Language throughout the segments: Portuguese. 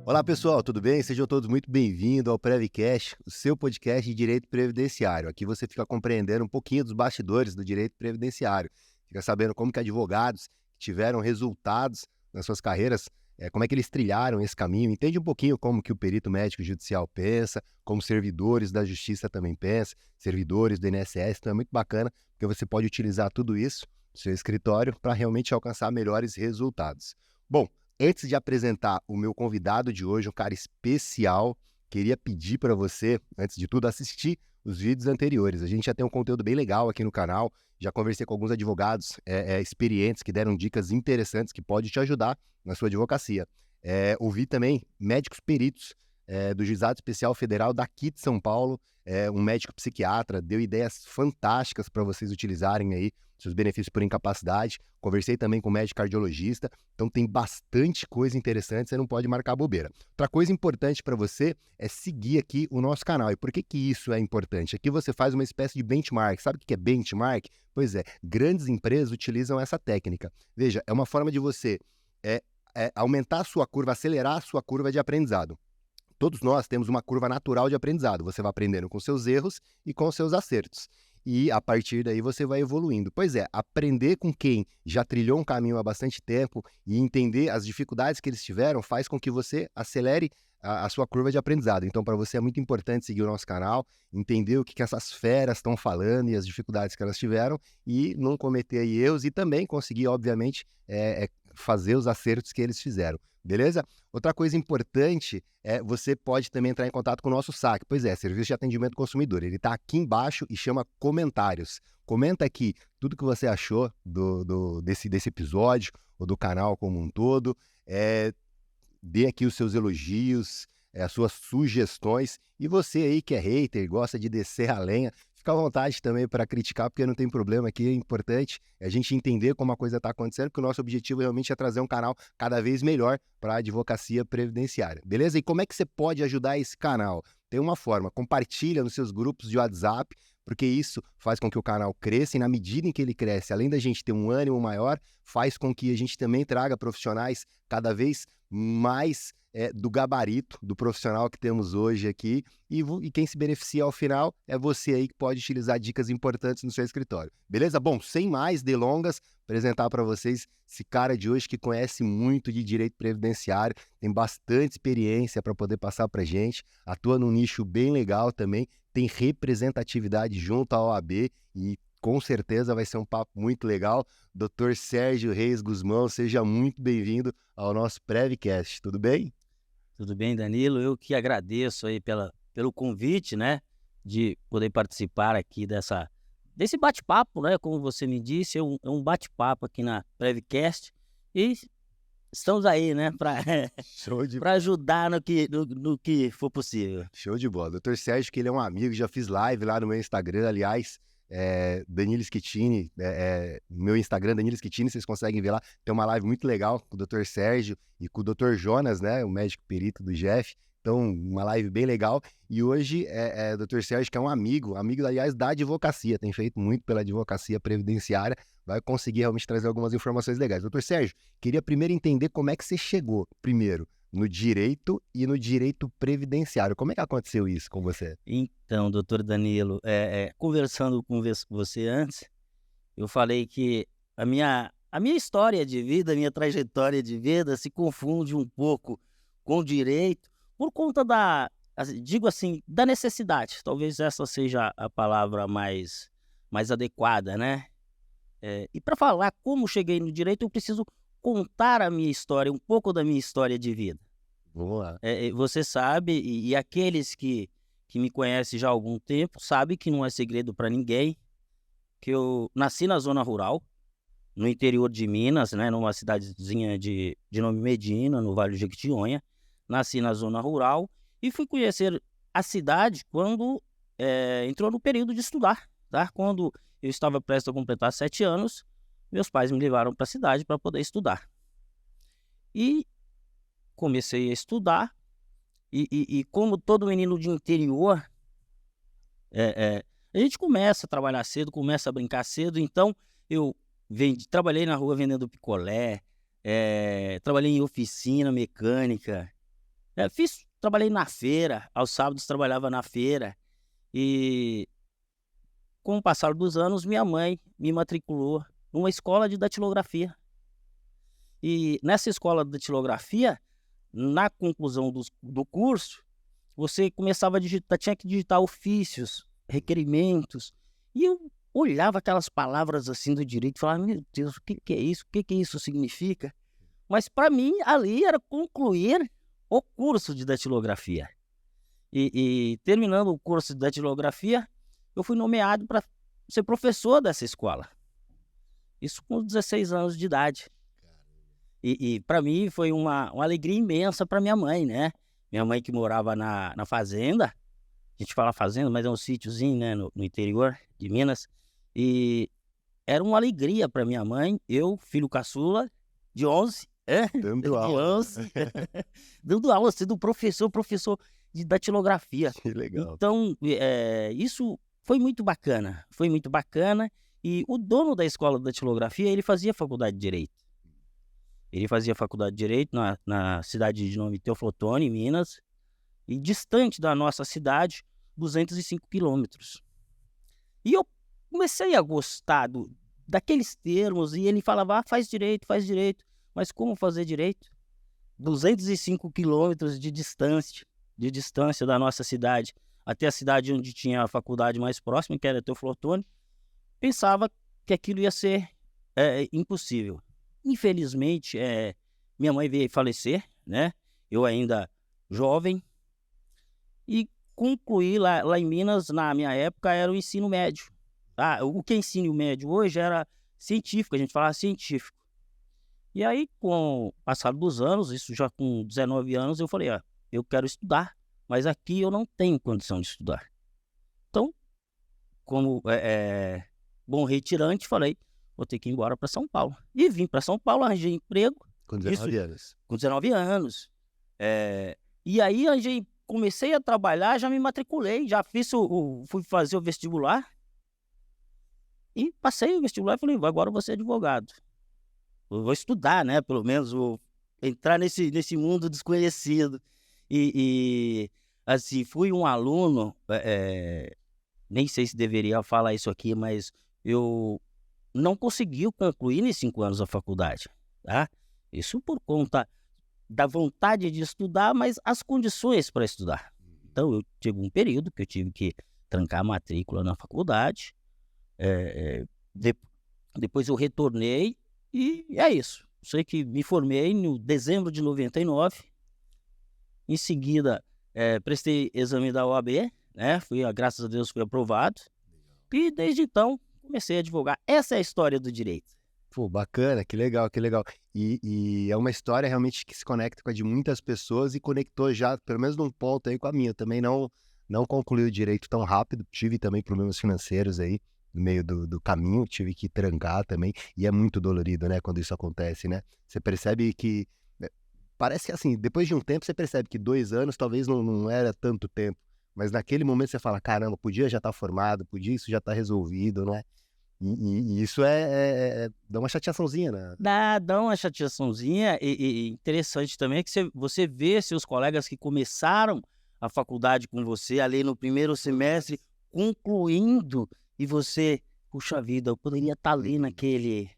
Olá pessoal, tudo bem? Sejam todos muito bem-vindos ao Previcast, o seu podcast de direito previdenciário. Aqui você fica compreendendo um pouquinho dos bastidores do direito previdenciário, fica sabendo como que advogados que tiveram resultados nas suas carreiras, como é que eles trilharam esse caminho, entende um pouquinho como que o perito médico judicial pensa, como servidores da justiça também pensam, servidores do INSS, então é muito bacana, porque você pode utilizar tudo isso no seu escritório para realmente alcançar melhores resultados. Bom, antes de apresentar o meu convidado de hoje, um cara especial, queria pedir para você, antes de tudo, assistir os vídeos anteriores. A gente já tem um conteúdo bem legal aqui no canal, já conversei com alguns advogados experientes que deram dicas interessantes que podem te ajudar na sua advocacia. Ouvi também médicos peritos do Juizado Especial Federal daqui de São Paulo, um médico psiquiatra, deu ideias fantásticas para vocês utilizarem aí, seus benefícios por incapacidade. Conversei também com um médico cardiologista, então tem bastante coisa interessante, você não pode marcar bobeira. Outra coisa importante para você é seguir aqui o nosso canal. E por que isso é importante? Aqui você faz uma espécie de benchmark. Sabe o que é benchmark? Pois é, grandes empresas utilizam essa técnica. Veja, é uma forma de você aumentar a sua curva, acelerar a sua curva de aprendizado. Todos nós temos uma curva natural de aprendizado. Você vai aprendendo com seus erros e com seus acertos. E a partir daí você vai evoluindo. Pois é, aprender com quem já trilhou um caminho há bastante tempo e entender as dificuldades que eles tiveram faz com que você acelere a sua curva de aprendizado. Então, para você é muito importante seguir o nosso canal, entender o que essas feras estão falando e as dificuldades que elas tiveram e não cometer aí erros e também conseguir, obviamente, fazer os acertos que eles fizeram. Beleza? Outra coisa importante você pode também entrar em contato com o nosso SAC. Pois é, Serviço de Atendimento ao Consumidor. Ele está aqui embaixo e chama comentários. Comenta aqui tudo que você achou desse episódio ou do canal como um todo. Dê aqui os seus elogios, as suas sugestões. E você aí que é hater, gosta de descer a lenha, fica à vontade também para criticar, porque não tem problema aqui. É importante a gente entender como a coisa está acontecendo, porque o nosso objetivo realmente é trazer um canal cada vez melhor para a advocacia previdenciária. Beleza? E como é que você pode ajudar esse canal? Tem uma forma, compartilha nos seus grupos de WhatsApp, porque isso faz com que o canal cresça e na medida em que ele cresce, além da gente ter um ânimo maior, faz com que a gente também traga profissionais cada vez mais do gabarito do profissional que temos hoje aqui e quem se beneficia ao final é você aí que pode utilizar dicas importantes no seu escritório. Beleza? Bom, sem mais delongas, apresentar para vocês esse cara de hoje que conhece muito de direito previdenciário, tem bastante experiência para poder passar para gente, atua num nicho bem legal também, tem representatividade junto à OAB e com certeza vai ser um papo muito legal. Dr. Sérgio Reis Guzmão, seja muito bem-vindo ao nosso Previcast, tudo bem? Tudo bem, Danilo? Eu que agradeço aí pelo convite, né, de poder participar aqui desse bate-papo, né, como você me disse, é um bate-papo aqui na Previcast e estamos aí, né, para ajudar no que for possível. Show de bola. Dr. Sérgio, que ele é um amigo, já fiz live lá no meu Instagram, aliás, Danilo Schettini, meu Instagram, Danilo Schettini, vocês conseguem ver lá, tem uma live muito legal com o Dr. Sérgio e com o Dr. Jonas, né, o médico perito do Jeff, então uma live bem legal, e hoje o Dr. Sérgio, que é um amigo, aliás, da advocacia, tem feito muito pela advocacia previdenciária, vai conseguir realmente trazer algumas informações legais. Dr. Sérgio, queria primeiro entender como é que você chegou, primeiro, no direito e no direito previdenciário. Como é que aconteceu isso com você? Então, doutor Danilo, conversando com você antes, eu falei que a minha história de vida, a minha trajetória de vida se confunde um pouco com o direito por conta digo assim, da necessidade. Talvez essa seja a palavra mais adequada, né? E para falar como cheguei no direito, eu preciso contar a minha história, um pouco da minha história de vida. Vamos lá. Você sabe, e aqueles que me conhecem já há algum tempo, sabem que não é segredo para ninguém, que eu nasci na zona rural, no interior de Minas, né, numa cidadezinha de nome Medina, no Vale do Jequitinhonha. Nasci na zona rural e fui conhecer a cidade quando entrou no período de estudar, tá? Quando eu estava prestes a completar 7 anos, meus pais me levaram para a cidade para poder estudar. E comecei a estudar, e como todo menino de interior, a gente começa a trabalhar cedo, começa a brincar cedo, então eu trabalhei na rua vendendo picolé, trabalhei em oficina mecânica, trabalhei na feira, aos sábados trabalhava na feira, e com o passar dos anos, minha mãe me matriculou numa escola de datilografia. E nessa escola de datilografia, na conclusão do curso, você começava a digitar, tinha que digitar ofícios, requerimentos, e eu olhava aquelas palavras assim do direito e falava, meu Deus, o que é isso? O que isso significa? Mas para mim, ali era concluir o curso de datilografia. E terminando o curso de datilografia, eu fui nomeado para ser professor dessa escola. Isso com 16 anos de idade. E para mim foi uma alegria imensa para minha mãe, né? Minha mãe que morava na fazenda, a gente fala fazenda, mas é um sítiozinho, né, no interior de Minas. E era uma alegria para minha mãe, eu, filho caçula, de 11, Dando aula. 11, dando aula, sendo professor de datilografia. Que legal. Então, isso foi muito bacana, E o dono da escola de datilografia, ele fazia faculdade de Direito. Ele fazia faculdade de Direito na cidade de nome Teoflotone, em Minas, e distante da nossa cidade, 205 quilômetros. E eu comecei a gostar daqueles termos, e ele falava, faz direito, mas como fazer direito? 205 quilômetros de distância da nossa cidade até a cidade onde tinha a faculdade mais próxima, que era Teoflotone, pensava que aquilo ia ser impossível. Infelizmente, minha mãe veio falecer, né? Eu ainda jovem, e concluí lá em Minas, na minha época, era o ensino médio. O que é ensino médio hoje era científico, a gente falava científico. E aí, com o passar dos anos, isso já com 19 anos, eu falei, eu quero estudar, mas aqui eu não tenho condição de estudar. Então, como bom retirante, falei, vou ter que ir embora para São Paulo. E vim para São Paulo, arranjei emprego. Com 19 anos. Com 19 anos. E aí comecei a trabalhar, já me matriculei, já fui fazer o vestibular. E passei o vestibular e falei, agora eu vou ser advogado. Eu vou estudar, né? Pelo menos vou entrar nesse mundo desconhecido. E assim, fui um aluno, nem sei se deveria falar isso aqui, mas eu não consegui concluir em 5 anos a faculdade, tá? Isso por conta da vontade de estudar, mas as condições para estudar. Então, eu tive um período que eu tive que trancar a matrícula na faculdade, depois eu retornei e é isso. Sei que me formei no dezembro de 99, em seguida prestei exame da OAB, né? Graças a Deus fui aprovado, e desde então comecei a advogar. Essa é a história do direito. Pô, bacana, que legal, que legal. E é uma história realmente que se conecta com a de muitas pessoas e conectou já, pelo menos num ponto aí com a minha. Eu também não concluí o direito tão rápido, tive também problemas financeiros aí no meio do caminho, tive que trancar também, e é muito dolorido, né, quando isso acontece, né? Você percebe que, parece que assim, depois de um tempo você percebe que 2 anos talvez não era tanto tempo, mas naquele momento você fala, caramba, podia já estar formado, podia isso já estar resolvido, né? E isso dá uma chateaçãozinha, né? Dá uma chateaçãozinha, e interessante também é que você vê seus colegas que começaram a faculdade com você ali no primeiro semestre, concluindo, e você, puxa vida, eu poderia estar ali naquele...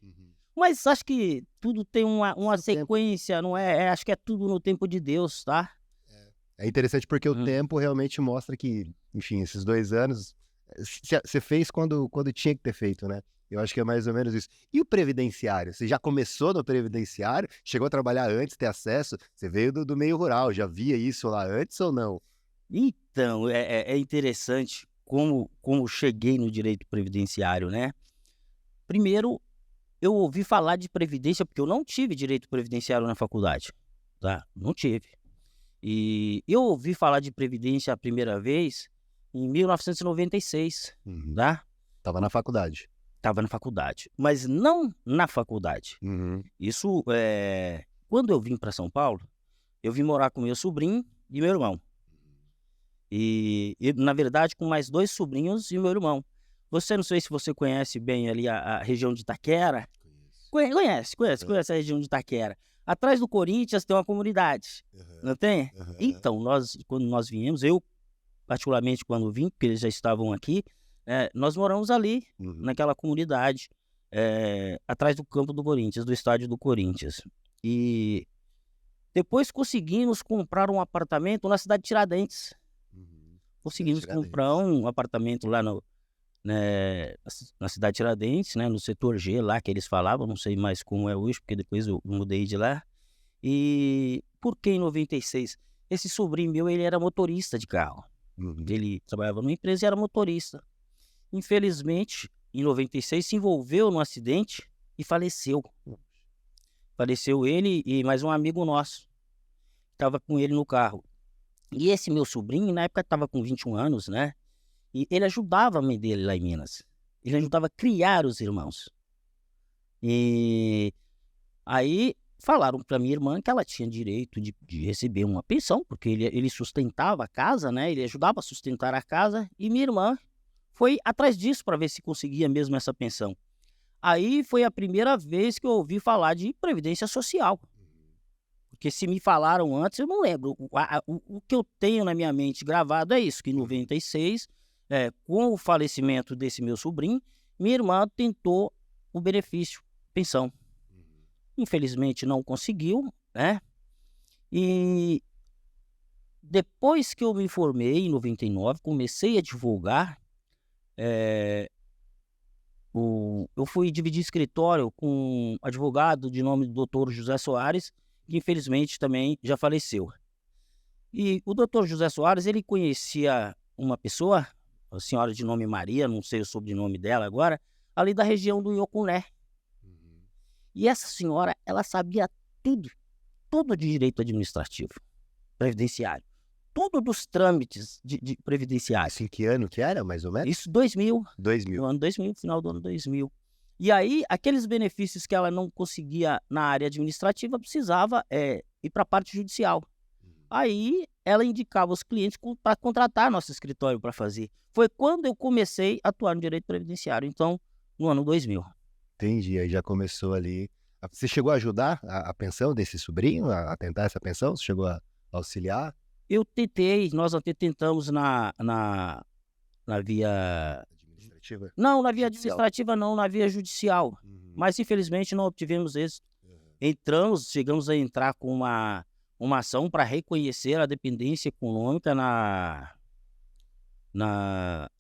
Mas acho que tudo tem uma sequência, não é? Acho que é tudo no tempo de Deus, tá? É interessante porque o tempo realmente mostra que, enfim, esses 2 anos... Você fez quando tinha que ter feito, né? Eu acho que é mais ou menos isso. E o previdenciário? Você já começou no previdenciário? Chegou a trabalhar antes, ter acesso? Você veio do meio rural, já via isso lá antes ou não? Então, é interessante como cheguei no direito previdenciário, né? Primeiro, eu ouvi falar de previdência porque eu não tive direito previdenciário na faculdade, tá? Não tive. E eu ouvi falar de previdência a primeira vez em 1996, tá? Tava na faculdade. Estava na faculdade, mas não na faculdade. Isso, quando eu vim para São Paulo, eu vim morar com meu sobrinho e meu irmão. E, na verdade, com mais 2 sobrinhos e meu irmão. Você, não sei se você conhece bem ali a região de Itaquera. Conhece a região de Itaquera. Atrás do Corinthians tem uma comunidade, não tem? Então, quando nós viemos, eu particularmente quando vim, porque eles já estavam aqui, nós moramos ali, naquela comunidade, atrás do campo do Corinthians, do estádio do Corinthians. E depois conseguimos comprar um apartamento na cidade de Tiradentes. Conseguimos comprar um apartamento lá na cidade de Tiradentes, né, no setor G lá que eles falavam, não sei mais como é hoje, porque depois eu mudei de lá. E por que em 96? Esse sobrinho meu, ele era motorista de carro. Ele trabalhava numa empresa e era motorista. Infelizmente, em 96, se envolveu num acidente e faleceu. Faleceu ele e mais um amigo nosso. Estava com ele no carro. E esse meu sobrinho, na época, estava com 21 anos, né? E ele ajudava a mãe dele lá em Minas. Ele ajudava a criar os irmãos. E aí falaram para minha irmã que ela tinha direito de receber uma pensão, porque ele sustentava a casa, né? Ele ajudava a sustentar a casa. E minha irmã foi atrás disso para ver se conseguia mesmo essa pensão. Aí foi a primeira vez que eu ouvi falar de previdência social. Porque se me falaram antes, eu não lembro. O que eu tenho na minha mente gravado é isso, que em 96, com o falecimento desse meu sobrinho, minha irmã tentou o benefício, pensão. Infelizmente não conseguiu, né? E depois que eu me formei, em 99, comecei a advogar, eu fui dividir escritório com um advogado de nome do Dr. José Soares, que infelizmente também já faleceu. E o Dr. José Soares, ele conhecia uma pessoa, a senhora de nome Maria, não sei o sobrenome dela agora, ali da região do Iocuné. E essa senhora, ela sabia tudo de direito administrativo, previdenciário, tudo dos trâmites de previdenciários. Em que ano que era, mais ou menos? Isso 2000. 2000. No ano 2000, final do ano 2000. E aí, aqueles benefícios que ela não conseguia na área administrativa, precisava ir para a parte judicial. Aí, ela indicava os clientes para contratar nosso escritório para fazer. Foi quando eu comecei a atuar no direito previdenciário, então, no ano 2000. Entendi, aí já começou ali. Você chegou a ajudar a pensão desse sobrinho, a tentar essa pensão? Você chegou a auxiliar? Eu tentei, nós até tentamos na via... Administrativa? Não, na via Judicial. administrativa não, na via judicial. Mas infelizmente não obtivemos êxito. Chegamos a entrar com uma ação para reconhecer a dependência econômica na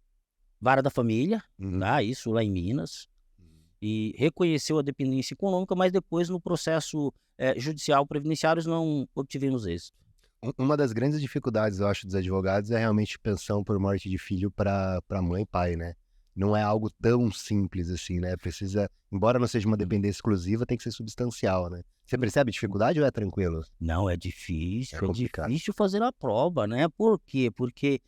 Vara da Família, tá? Isso lá em Minas. E reconheceu a dependência econômica, mas depois no processo judicial previdenciário não obtivemos êxito. Uma das grandes dificuldades, eu acho, dos advogados é realmente pensão por morte de filho para mãe e pai, né? Não é algo tão simples assim, né? Precisa, embora não seja uma dependência exclusiva, tem que ser substancial, né? Você percebe dificuldade ou é tranquilo? Não, é difícil, É complicado. difícil fazer a prova, né? Por quê? Porque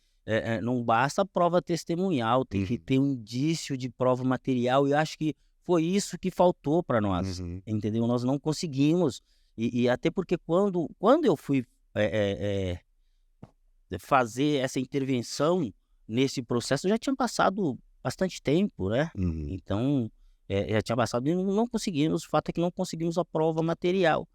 não basta a prova testemunhal, tem que ter um indício de prova material, e eu acho que foi isso que faltou para nós, entendeu? Nós não conseguimos, e até porque quando eu fui fazer essa intervenção nesse processo, já tinha passado bastante tempo, né? Então, já tinha passado e não conseguimos, o fato é que não conseguimos a prova material.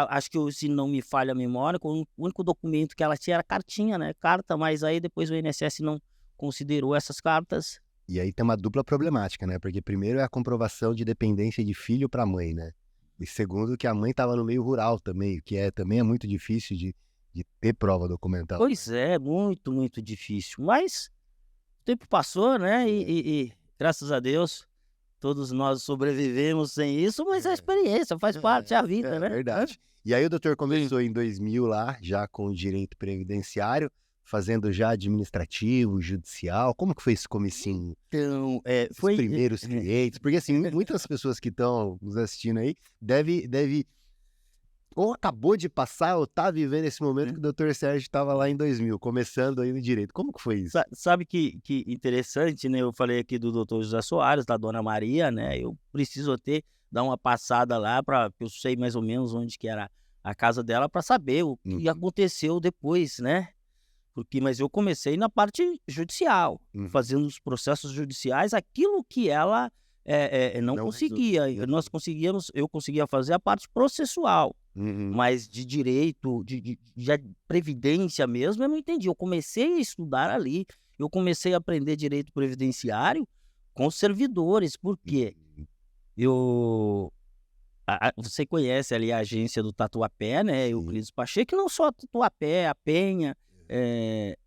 Acho que, se não me falha a memória, o único documento que ela tinha era cartinha, né? Carta, mas aí depois o INSS não considerou essas cartas. E aí tem uma dupla problemática, né? Porque primeiro é a comprovação de dependência de filho para mãe, né? E segundo, que a mãe estava no meio rural também, que também é muito difícil de ter prova documental. Pois é, muito, muito difícil. Mas o tempo passou, né? E graças a Deus, todos nós sobrevivemos sem isso, mas a experiência faz parte da vida, né? É verdade. E aí o doutor começou em 2000 lá, já com o direito previdenciário, fazendo já administrativo, judicial. Como que foi esse comecinho? Então, Os foi... primeiros clientes? Porque assim, muitas pessoas que estão nos assistindo aí deve ou acabou de passar, ou tá vivendo esse momento que o doutor Sérgio estava lá em 2000, começando aí no direito. Como que foi isso? Sabe que interessante, né, eu falei aqui do doutor José Soares, da dona Maria, né, eu preciso até dar uma passada lá para eu sei mais ou menos onde que era a casa dela para saber o que Uhum, aconteceu depois, né. Mas eu comecei na parte judicial, uhum. fazendo os processos judiciais, aquilo que ela, não Não resolveu. conseguia, eu conseguia fazer a parte processual, Uhum. mas de direito, de previdência mesmo, eu não entendi. Eu comecei a estudar ali, eu comecei a aprender direito previdenciário com os servidores, por quê? Uhum. Eu você conhece ali a agência do Tatuapé, né, Sim. Euclides Pacheco, que não só Tatuapé, a Penha, eh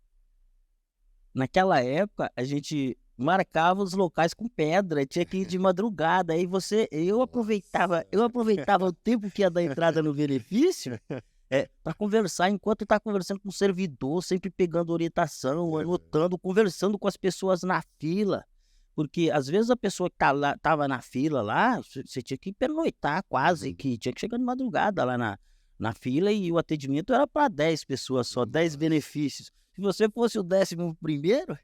naquela época, a gente marcava os locais com pedra, tinha que ir de madrugada, aí eu Nossa. aproveitava o tempo que ia dar entrada no benefício, para conversar enquanto estava conversando com o servidor, sempre pegando orientação, anotando, conversando com as pessoas na fila, porque às vezes a pessoa que estava na fila lá, você tinha que pernoitar quase, Uhum. que tinha que chegar de madrugada lá na fila e o atendimento era para 10 pessoas só, 10 Nossa. benefícios. Se você fosse o 11º,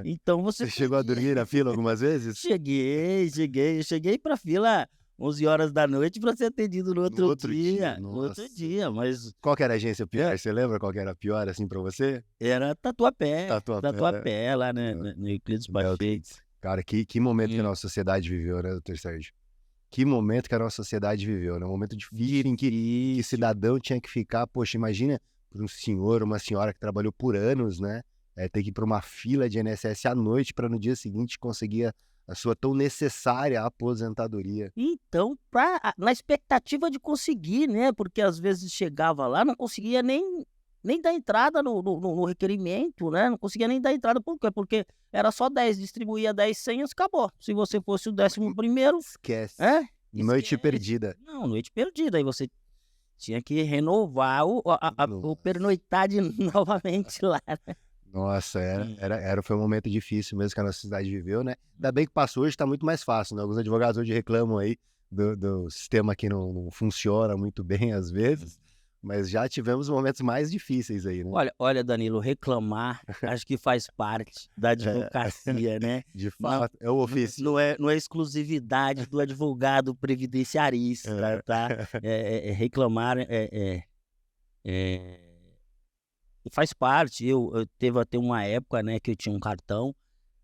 então você Você chegou a perdia. dormir na fila algumas vezes? Cheguei pra fila 11 horas da noite para ser atendido no No outro outro dia, dia, no outro nossa. dia, mas Qual que era a agência é, pior? Você lembra qual que era a pior, assim, pra você? era Tatuapé, Tatuapé, né? Tatuapé lá, né, Hã, no Euclides da Pacheco. Euclides. Cara, que momento que a Hum, nossa sociedade viveu, né, doutor Sérgio? Que momento que a nossa sociedade viveu, né, um momento difícil em que difícil. cidadão tinha que ficar poxa, imagina para um senhor, uma senhora que trabalhou por anos, né, ter que ir para uma fila de INSS à noite para no dia seguinte conseguir a sua tão necessária aposentadoria. Então, na expectativa de conseguir, né, porque às vezes chegava lá, não conseguia nem dar entrada no requerimento, né, não conseguia nem dar entrada, por quê? Porque era só 10, distribuía 10 senhas, acabou. Se você fosse o Hum, 11º, esquece. é, Noite esquece. perdida. Não, noite perdida, aí você tinha que renovar o Nossa. pernoitar de novamente lá. Nossa, Hum. foi um momento difícil mesmo que a nossa cidade viveu, né. Ainda bem que passou, hoje está muito mais fácil, né, alguns advogados hoje reclamam aí do sistema que não funciona muito bem às vezes, mas já tivemos momentos mais difíceis aí, né. Olha, Danilo, reclamar acho que faz parte da É, advocacia, né. de Não fato, é o ofício. não é exclusividade do advogado previdenciarista, É. tá. Reclamar é faz parte. Eu teve até uma época, né, que eu tinha um cartão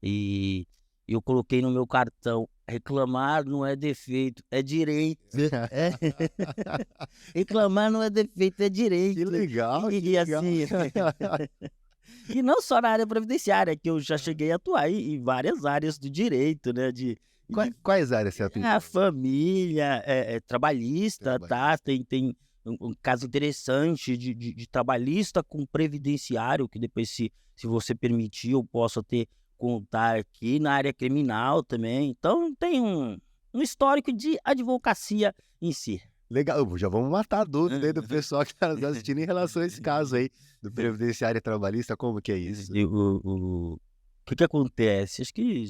e eu coloquei no meu cartão: "Reclamar não é defeito, é direito". É. Reclamar não é defeito, é Que direito. legal, que E legal. assim, e não só na área previdenciária, que eu já cheguei a atuar em várias áreas do direito, né, Quais áreas você atuou? família, trabalhista, tá, Trabalhista. tem um caso interessante de trabalhista com previdenciário, que depois se você permitir eu posso até contar aqui, na área criminal também, então tem um histórico de advocacia em si. Legal, já vamos matar a dúvida aí do Aham. pessoal que está nos assistindo em relação a esse caso aí, do previdenciário e trabalhista, como que é isso? E o que acontece, acho que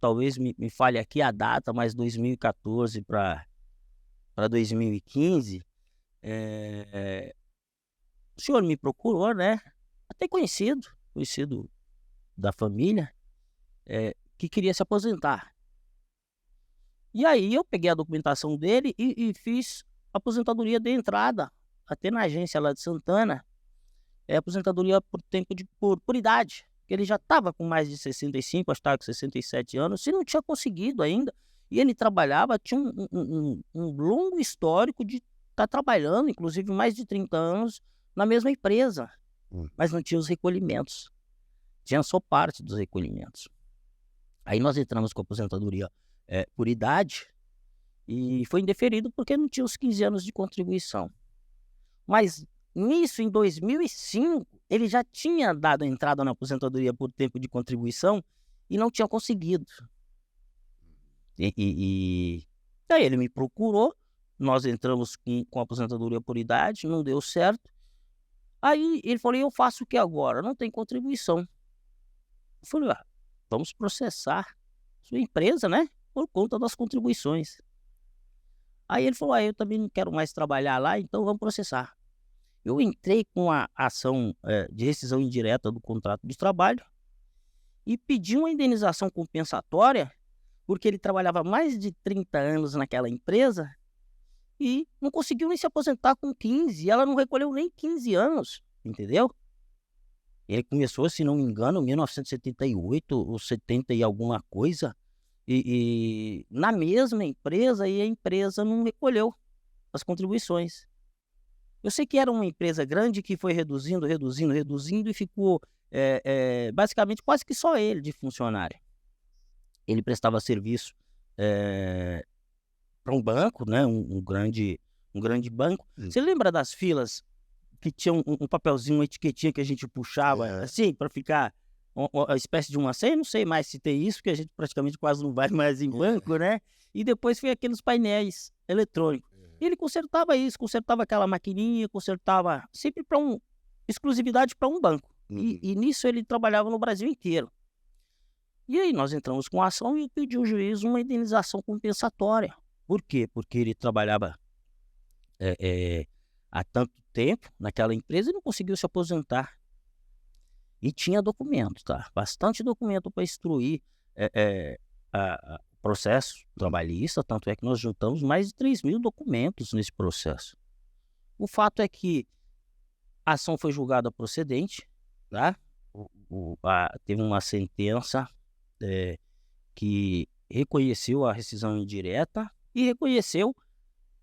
talvez me falhe aqui a data, mas 2014 para 2015, eh, o senhor me procurou, né, até conhecido da família, que queria se aposentar. E aí eu peguei a documentação dele e fiz aposentadoria de entrada, até na agência lá de Santana, aposentadoria por tempo por idade, que ele já estava com mais de 65, acho que estava com 67 anos, e não tinha conseguido ainda. E ele trabalhava, tinha um longo histórico de estar trabalhando, inclusive mais de 30 anos, na mesma empresa, Hum. mas não tinha os recolhimentos, tinha só parte dos recolhimentos. Aí nós entramos com a aposentadoria, por idade, e foi indeferido porque não tinha os 15 anos de contribuição. Mas nisso, em 2005, ele já tinha dado entrada na aposentadoria por tempo de contribuição e não tinha conseguido. Aí ele me procurou, nós entramos com a aposentadoria por idade, não deu certo. Aí ele falou: "E eu faço o que agora? Não tem contribuição". Eu falei: "Ah, vamos processar sua empresa, né, por conta das contribuições". Aí ele falou: eu também não quero mais trabalhar lá, então vamos processar. Eu entrei com a ação de rescisão indireta do contrato de trabalho e pedi uma indenização compensatória, porque ele trabalhava mais de 30 anos naquela empresa e não conseguiu nem se aposentar com 15, e ela não recolheu nem 15 anos, entendeu? Ele começou, se não me engano, em 1978 ou 70 e alguma coisa, e na mesma empresa, e a empresa não recolheu as contribuições. Eu sei que era uma empresa grande que foi reduzindo e ficou basicamente quase que só ele de funcionário. Ele prestava serviço para um banco, né? Um grande banco. Você lembra das filas que tinha um papelzinho, uma etiquetinha que a gente puxava assim para ficar uma espécie de uma senha? Não sei mais se tem isso, porque a gente praticamente quase não vai mais em banco, né? E depois foi aqueles painéis eletrônicos. Ele consertava isso, consertava aquela maquininha, consertava sempre para exclusividade para um banco. E nisso ele trabalhava no Brasil inteiro. E aí nós entramos com a ação e pediu o juiz uma indenização compensatória. Por quê? Porque ele trabalhava há tanto tempo naquela empresa e não conseguiu se aposentar. E tinha documento, tá? Bastante documento para instruir o processo trabalhista, tanto é que nós juntamos mais de 3.000 documentos nesse processo. O fato é que a ação foi julgada procedente, tá? Teve uma sentença que reconheceu a rescisão indireta e reconheceu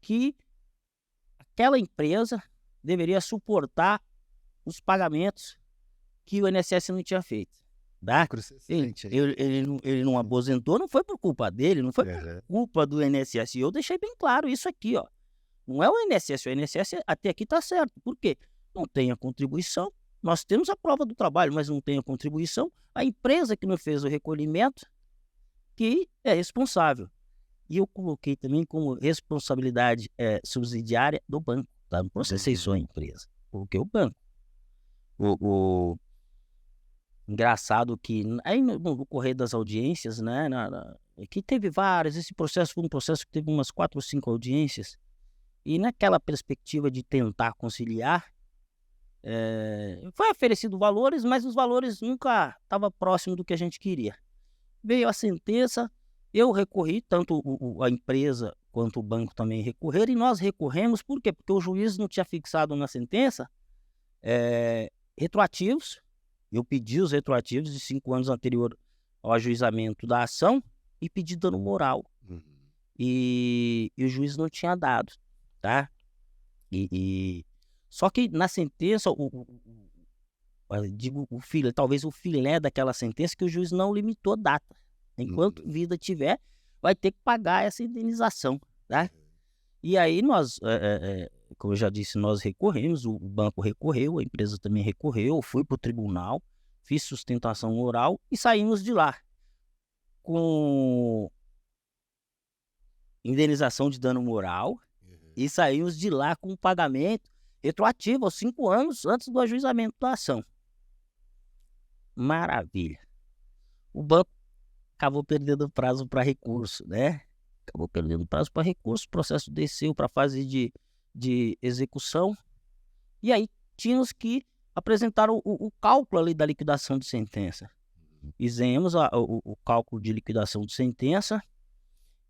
que aquela empresa deveria suportar os pagamentos que o INSS não tinha feito. Tá? Ele não aposentou, não foi por culpa dele, não foi por culpa do INSS. E eu deixei bem claro isso aqui, ó. Não é o INSS até aqui está certo. Por quê? Não tem a contribuição. Nós temos a prova do trabalho, mas não tem a contribuição. A empresa que não fez o recolhimento, que é responsável. E eu coloquei também como responsabilidade subsidiária do banco. Tá? Não processei só a empresa. Coloquei o banco. Engraçado que aí no correr das audiências, né, que teve várias, esse processo foi um processo que teve umas 4 ou 5 audiências, e naquela perspectiva de tentar conciliar, foi oferecido valores, mas os valores nunca estavam próximos do que a gente queria. Veio a sentença, eu recorri, tanto a empresa quanto o banco também recorreram, e nós recorremos, por quê? Porque o juiz não tinha fixado na sentença retroativos. Eu pedi os retroativos de 5 anos anterior ao ajuizamento da ação e pedi dano moral. E o juiz não tinha dado, tá? Só que na sentença, talvez o filé daquela sentença, que o juiz não limitou data. Enquanto vida tiver, vai ter que pagar essa indenização, tá? E aí nós, como eu já disse, nós recorremos, o banco recorreu, a empresa também recorreu, fui para o tribunal, fiz sustentação oral e saímos de lá com indenização de dano moral e saímos de lá com pagamento retroativo aos 5 anos antes do ajuizamento da ação. Maravilha. O banco acabou perdendo prazo para recurso, né? Acabou perdendo prazo para recurso, o processo desceu para a fase de execução, e aí tínhamos que apresentar o cálculo ali da liquidação de sentença. Fizemos o cálculo de liquidação de sentença,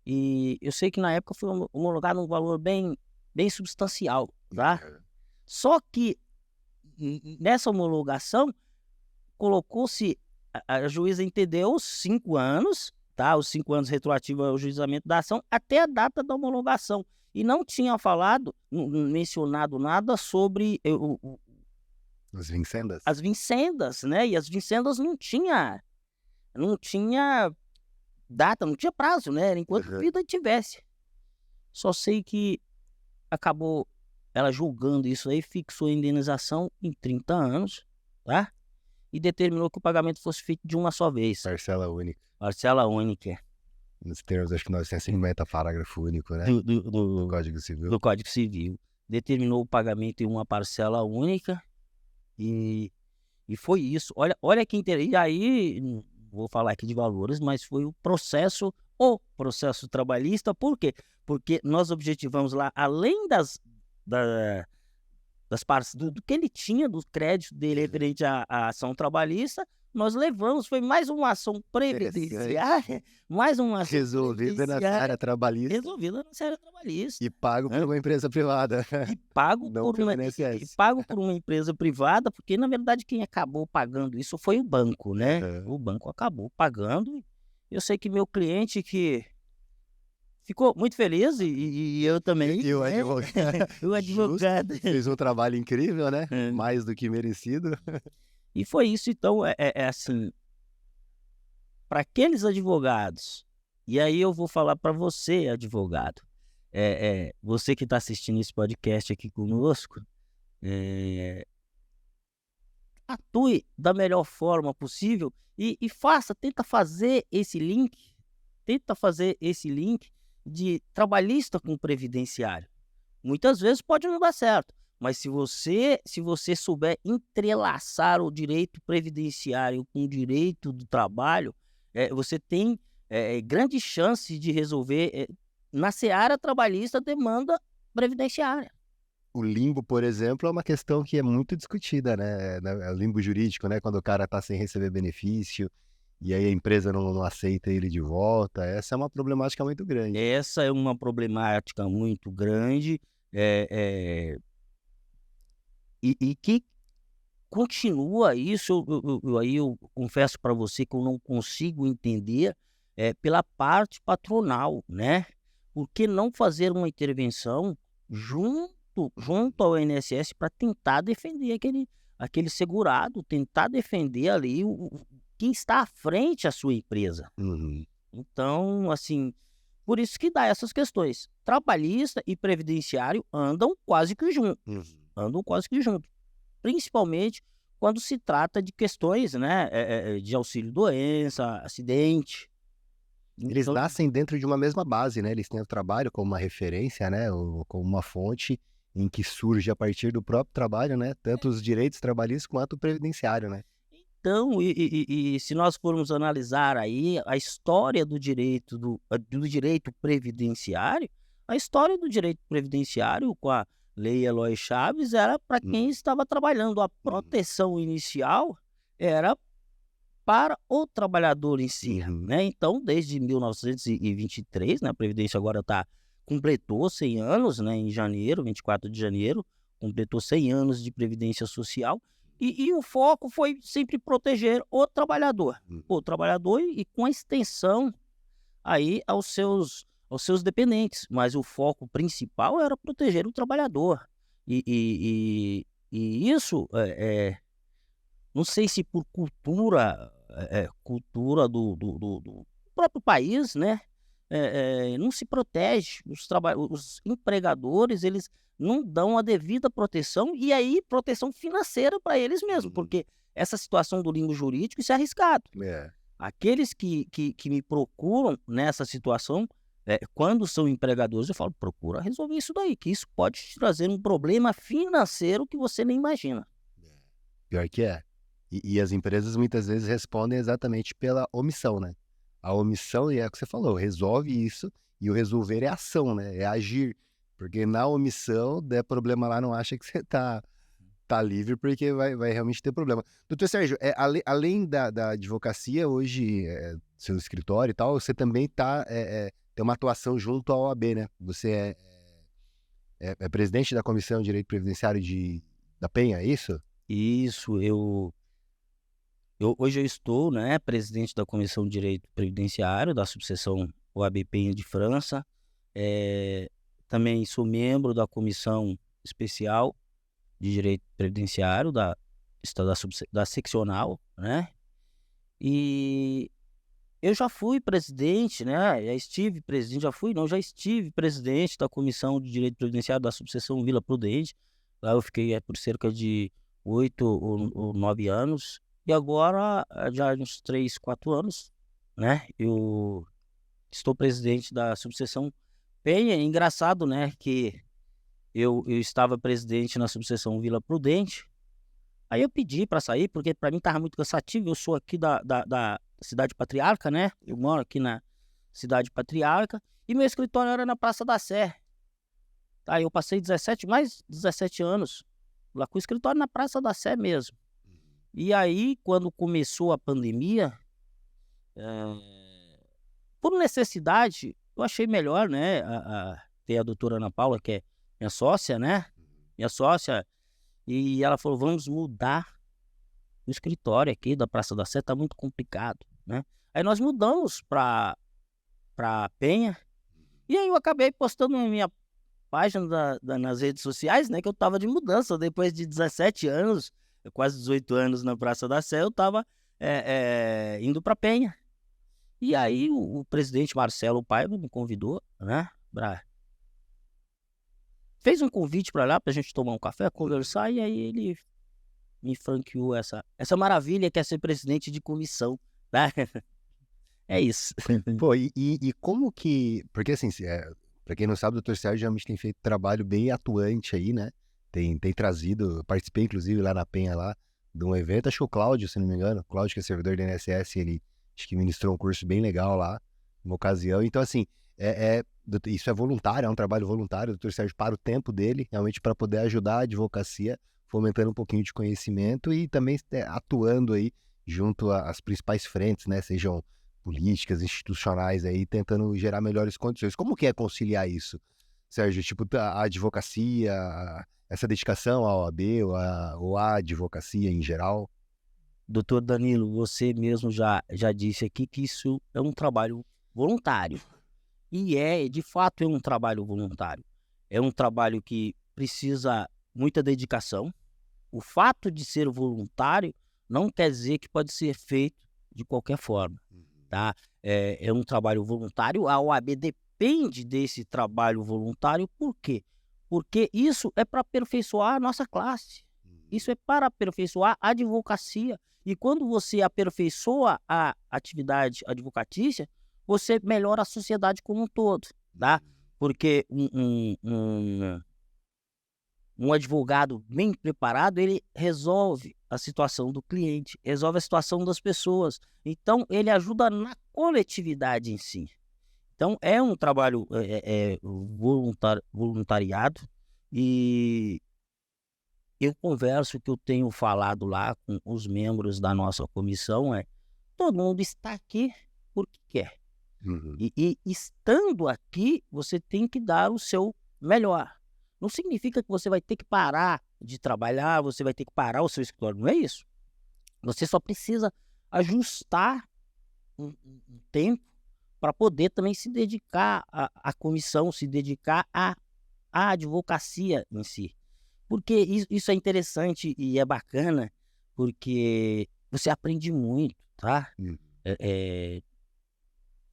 e eu sei que na época foi homologado um valor bem substancial, tá? Só que nessa homologação colocou-se, a juíza entendeu os 5 anos, tá? Os 5 anos retroativos ao juizamento da ação até a data da homologação. E não tinha mencionado nada sobre as vincendas. As vincendas, né? E as vincendas não tinha data, não tinha prazo, né? Enquanto a vida tivesse. Só sei que acabou ela julgando isso aí, fixou a indenização em 30 anos, tá? E determinou que o pagamento fosse feito de uma só vez. Parcela única. Parcela única. Nos termos, acho que 950, parágrafo único, né? Do Código Civil. Do Código Civil. Determinou o pagamento em uma parcela única e foi isso. Olha que interessante. E aí, vou falar aqui de valores, mas foi o processo trabalhista. Por quê? Porque nós objetivamos lá, além das partes do que ele tinha, do crédito dele referente à ação trabalhista, nós levamos, foi mais uma ação previdenciária, mais uma ação Resolvida na área trabalhista resolvida na área trabalhista. e pago por uma empresa privada. E pago Não por pelo uma, INSS. e pago por uma empresa privada, porque na verdade quem acabou pagando isso foi o banco, né? O banco acabou pagando. Eu sei que meu cliente que ficou muito feliz e eu também. E o né? advogado, O advogado. fez um trabalho incrível, né? É. Mais do que merecido. E foi isso, então, assim, para aqueles advogados, e aí eu vou falar para você, advogado, você que está assistindo esse podcast aqui conosco, atue da melhor forma possível e tenta fazer esse link de trabalhista com previdenciário. Muitas vezes pode não dar certo, mas se você souber entrelaçar o direito previdenciário com o direito do trabalho, você tem grandes chances de resolver na seara trabalhista a demanda previdenciária. O limbo, por exemplo, é uma questão que é muito discutida, né? É o limbo jurídico, né? Quando o cara está sem receber benefício e aí a empresa não aceita ele de volta. Essa é uma problemática muito grande. Essa é uma problemática muito grande e que continua isso. Aí eu confesso para você que eu não consigo entender pela parte patronal, né? Por que não fazer uma intervenção junto ao INSS para tentar defender aquele segurado, tentar defender ali quem está à frente à sua empresa. Então, assim, por isso que dá essas questões. Trabalhista e previdenciário andam quase que juntos. Principalmente quando se trata de questões, né, de auxílio-doença, acidente. Eles nascem dentro de uma mesma base, né? Eles têm o trabalho como uma referência, né? Ou como uma fonte em que surge a partir do próprio trabalho, né? Tanto os direitos trabalhistas quanto o previdenciário, né? Então, e se nós formos analisar aí a história do direito previdenciário, a história do direito previdenciário com a Lei Eloy Chaves era para quem estava trabalhando. A proteção inicial era para o trabalhador em si, né? Então, desde 1923, né, a Previdência agora completou 100 anos, né, em janeiro, 24 de janeiro, completou 100 anos de Previdência Social, e o foco foi sempre proteger o trabalhador, e com a extensão aí aos seus dependentes, mas o foco principal era proteger o trabalhador. E isso, não sei se por cultura do próprio país, né? Não se protege. Os empregadores, eles não dão a devida proteção, e aí proteção financeira para eles mesmos, porque essa situação do limbo jurídico, isso é arriscado. Aqueles que me procuram nessa situação, quando são empregadores, eu falo, procura resolver isso daí, que isso pode te trazer um problema financeiro que você nem imagina. Pior que é. E as empresas muitas vezes respondem exatamente pela omissão, né? A omissão, e é o que você falou, resolve isso, e o resolver é ação, né? É agir. Porque na omissão, der problema lá, não acha que você tá livre, porque vai realmente ter problema. Doutor Sérgio, além da advocacia, hoje, seu escritório e tal, você também tem uma atuação junto à OAB, né? Você é presidente da Comissão de Direito Previdenciário da Penha, é isso? Isso, hoje eu estou, né, presidente da Comissão de Direito Previdenciário da subseção OAB Penha de França. Também sou membro da Comissão Especial de Direito Previdenciário da seccional, né? E eu já fui presidente, né? Já estive presidente da Comissão de Direito Previdenciário da subseção Vila Prudente. Lá eu fiquei por cerca de 8 ou 9 anos. E agora, já há uns 3, 4 anos, né? Eu estou presidente da subseção Penha. É engraçado, né? Que eu estava presidente na subseção Vila Prudente. Aí eu pedi para sair, porque para mim estava muito cansativo. Eu sou aqui Cidade Patriarca, né? Eu moro aqui na Cidade Patriarca e meu escritório era na Praça da Sé. Tá? Eu passei mais 17 anos lá com o escritório na Praça da Sé mesmo. E aí, quando começou a pandemia, por necessidade, eu achei melhor, né, ter a doutora Ana Paula, que é minha sócia, né? Minha sócia, e ela falou, vamos mudar o escritório aqui da Praça da Sé, tá muito complicado, né? Aí nós mudamos pra Penha, e aí eu acabei postando na minha página nas redes sociais, né, que eu tava de mudança, depois de 17 anos, quase 18 anos na Praça da Sé, eu tava indo pra Penha. E aí o presidente Marcelo Paiva me convidou, né, fez um convite para lá pra gente tomar um café, conversar, e aí ele me franqueou essa maravilha que é ser presidente de comissão, tá? É isso. Pô, e como que... Porque assim, pra quem não sabe, o Dr. Sérgio realmente tem feito trabalho bem atuante aí, né? Tem trazido, participei inclusive lá na Penha lá, de um evento, acho que o Cláudio, se não me engano, o Cláudio que é servidor da INSS, ele acho que ministrou um curso bem legal lá, uma ocasião. Então assim, isso é voluntário, é um trabalho voluntário, o Dr. Sérgio para o tempo dele, realmente para poder ajudar a advocacia, fomentando um pouquinho de conhecimento e também atuando aí junto às principais frentes, né? Sejam políticas, institucionais aí, tentando gerar melhores condições. Como que é conciliar isso, Sérgio? Tipo, a advocacia, essa dedicação à OAB ou à advocacia em geral? Doutor Danilo, você mesmo já disse aqui que isso é um trabalho voluntário. E de fato, é um trabalho voluntário. É um trabalho que precisa muita dedicação. O fato de ser voluntário não quer dizer que pode ser feito de qualquer forma, tá? É um trabalho voluntário, a OAB depende desse trabalho voluntário, por quê? Porque isso é para aperfeiçoar a nossa classe, isso é para aperfeiçoar a advocacia, e quando você aperfeiçoa a atividade advocatícia, você melhora a sociedade como um todo, tá? Porque um advogado bem preparado, ele resolve a situação do cliente, resolve a situação das pessoas. Então, ele ajuda na coletividade em si. Então, é um trabalho voluntariado, e eu converso, que eu tenho falado lá com os membros da nossa comissão, todo mundo está aqui porque quer. Uhum. E estando aqui, você tem que dar o seu melhor. Não significa que você vai ter que parar de trabalhar, você vai ter que parar o seu escritório, não é isso. Você só precisa ajustar um tempo para poder também se dedicar à comissão, se dedicar à advocacia em si. Porque isso é interessante e é bacana, porque você aprende muito, tá? Uhum.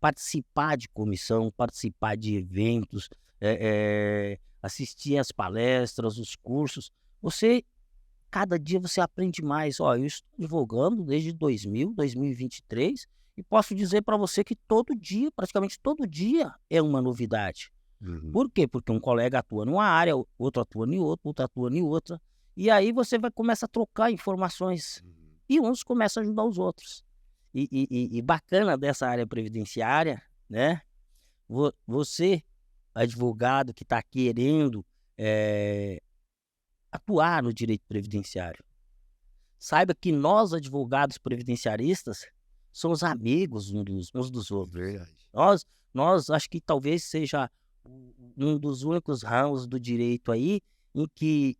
Participar de comissão, participar de eventos, assistir às palestras, os cursos, cada dia você aprende mais. Ó, eu estou advogando desde 2023, e posso dizer para você que todo dia, praticamente todo dia, é uma novidade. Uhum. Por quê? Porque um colega atua numa área, outro atua em outra, outro atua em outra, e aí você começa a trocar informações, e uns começam a ajudar os outros. E bacana dessa área previdenciária, né? Você, advogado que está querendo atuar no direito previdenciário, saiba que nós, advogados previdenciaristas, somos amigos uns dos outros. Verdade. Nós acho que talvez seja um dos únicos ramos do direito aí em que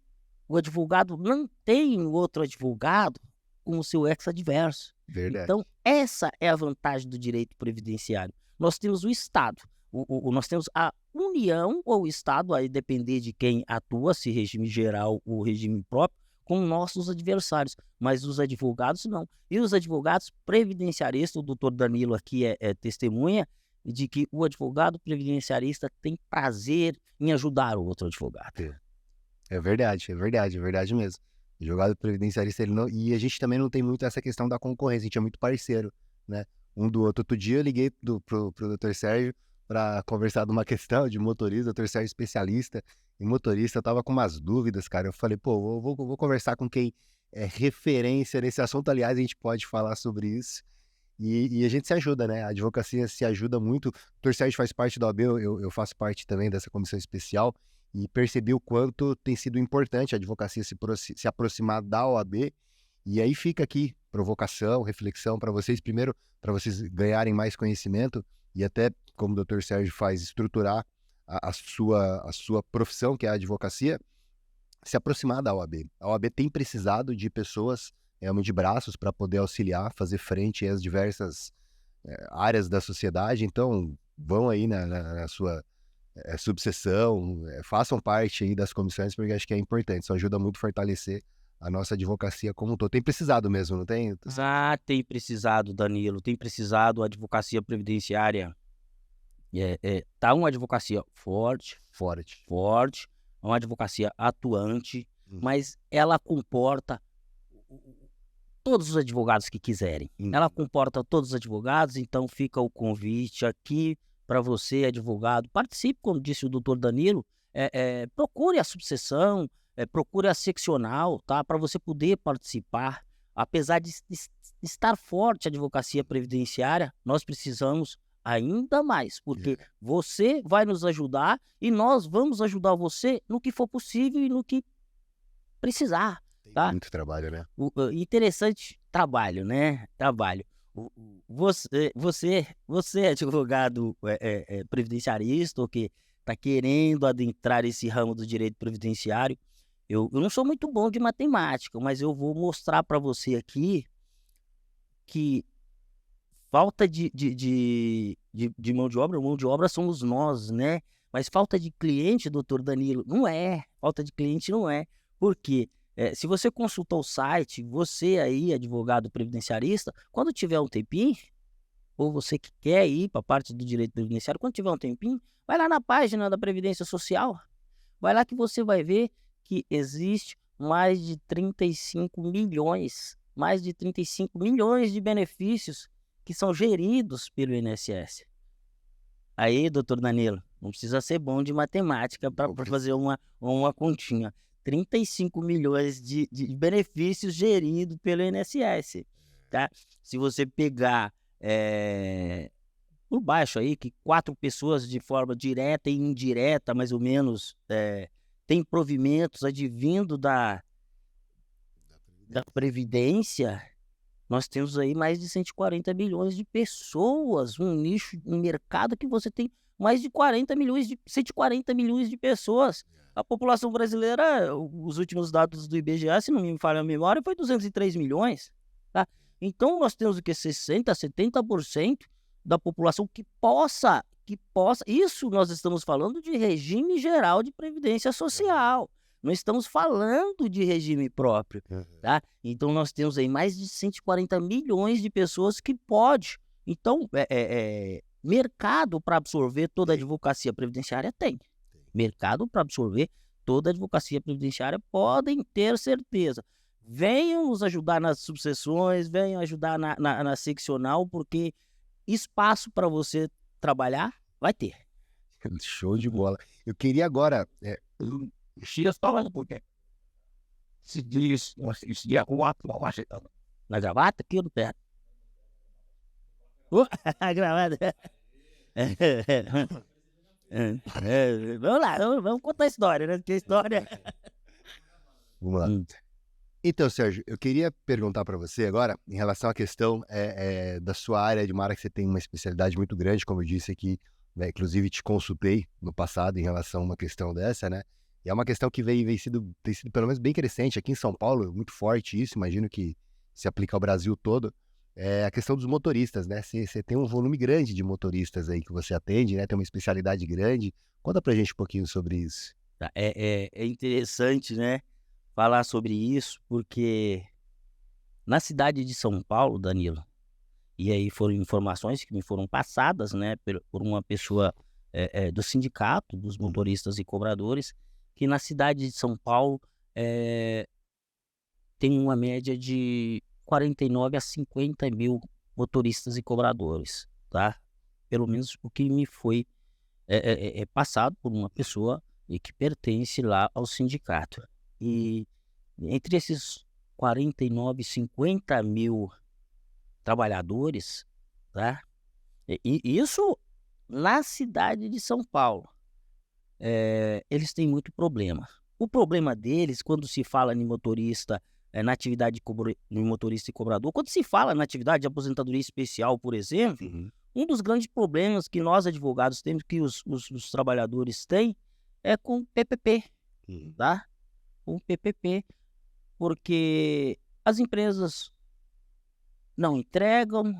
o advogado não tem outro advogado como seu ex-adverso. Verdade. Então, essa é a vantagem do direito previdenciário. Nós temos o Estado, nós temos a União ou o Estado, aí depender de quem atua, se regime geral ou regime próprio, com nossos adversários, mas os advogados não. E os advogados previdenciaristas, o doutor Danilo aqui é testemunha de que o advogado previdenciarista tem prazer em ajudar o outro advogado. É verdade mesmo. O advogado previdenciarista, ele não... E a gente também não tem muito essa questão da concorrência, a gente é muito parceiro, né? Um do outro. Outro dia eu liguei pro Dr. Sérgio para conversar de uma questão de motorista, o Dr. Sérgio especialista em motorista, eu tava com umas dúvidas, cara. Eu falei, pô, vou conversar com quem é referência nesse assunto. Aliás, a gente pode falar sobre isso. E a gente se ajuda, né? A advocacia se ajuda muito. O Dr. Sérgio faz parte da OAB, eu faço parte também dessa comissão especial e percebi o quanto tem sido importante a advocacia se aproximar da OAB. E aí fica aqui provocação, reflexão para vocês. Primeiro, para vocês ganharem mais conhecimento e até, como o Dr. Sérgio faz, estruturar a sua profissão, que é a advocacia, se aproximar da OAB. A OAB tem precisado de pessoas realmente de braços para poder auxiliar, fazer frente às diversas áreas da sociedade. Então, vão aí na sua subseção, façam parte aí das comissões, porque acho que é importante. Isso ajuda muito a fortalecer a nossa advocacia como um todo. Tem precisado mesmo, não tem? Tem precisado, Danilo, tem precisado a advocacia previdenciária. Tá uma advocacia forte, Forte. uma advocacia atuante, Uhum. mas ela comporta todos os advogados que quiserem. Uhum. Ela comporta todos os advogados, então fica o convite aqui para você, advogado. Participe, como disse o doutor Danilo, procure a subseção, procure a seccional, tá? Para você poder participar. Apesar de estar forte a advocacia previdenciária, nós precisamos ainda mais, porque você vai nos ajudar e nós vamos ajudar você no que for possível e no que precisar. Tem Tá? muito trabalho, né? Interessante trabalho, né? Trabalho. Você é advogado previdenciarista ou que está querendo adentrar esse ramo do direito previdenciário. Eu não sou muito bom de matemática, mas eu vou mostrar para você aqui que falta de mão de obra somos nós, né? Mas falta de cliente, doutor Danilo, não é. Falta de cliente não é. Por quê? Se você consultar o site, você aí, advogado previdenciarista, quando tiver um tempinho, ou você que quer ir para a parte do direito previdenciário, quando tiver um tempinho, vai lá na página da Previdência Social. Vai lá que você vai ver que existe mais de 35 milhões de benefícios que são geridos pelo INSS. Aí, doutor Danilo, não precisa ser bom de matemática para fazer uma continha. 35 milhões de benefícios geridos pelo INSS, tá? Se você pegar por baixo aí, que 4 pessoas de forma direta e indireta, mais ou menos, têm provimentos advindo da Previdência, nós temos aí mais de 140 milhões de pessoas, um nicho, um mercado que você tem mais de 140 milhões de pessoas. A população brasileira, os últimos dados do IBGE, se não me falha a memória, foi 203 milhões. Tá? Então, nós temos o que? 60%, 70% da população que possa... Isso nós estamos falando de regime geral de previdência social. Não estamos falando de regime próprio, tá? Então, nós temos aí mais de 140 milhões de pessoas que pode. Então, mercado para absorver toda a advocacia previdenciária tem. Mercado para absorver toda a advocacia previdenciária, podem ter certeza. Venham nos ajudar nas subseções, venham ajudar na seccional, porque espaço para você trabalhar vai ter. Show de bola. Eu queria agora... Dias falando porque se diz a rua Na gravata aqui no terra. A gravata. Vamos lá, vamos contar a história, né? Porque a história... Vamos lá. Então, Sérgio, eu queria perguntar para você agora, em relação à questão da sua área de Mara, que você tem uma especialidade muito grande, como eu disse aqui, né? Inclusive te consultei no passado em relação a uma questão dessa, né? E é uma questão que tem sido pelo menos bem crescente aqui em São Paulo, muito forte isso, imagino que se aplica ao Brasil todo, é a questão dos motoristas, né? Você tem um volume grande de motoristas aí que você atende, né? Tem uma especialidade grande. Conta pra gente um pouquinho sobre isso. É interessante, né, falar sobre isso, porque na cidade de São Paulo, Danilo, e aí foram informações que me foram passadas, né, por uma pessoa do sindicato dos motoristas e cobradores, que na cidade de São Paulo tem uma média de 49 a 50 mil motoristas e cobradores, tá? Pelo menos o que me foi passado por uma pessoa e que pertence lá ao sindicato. E entre esses 49 e 50 mil trabalhadores, tá? E isso na cidade de São Paulo. Eles têm muito problema. O problema deles, quando se fala em motorista, na atividade de motorista e cobrador, quando se fala na atividade de aposentadoria especial, por exemplo, um dos grandes problemas que nós advogados temos, que os trabalhadores têm, é com PPP, tá? Com PPP, porque as empresas não entregam,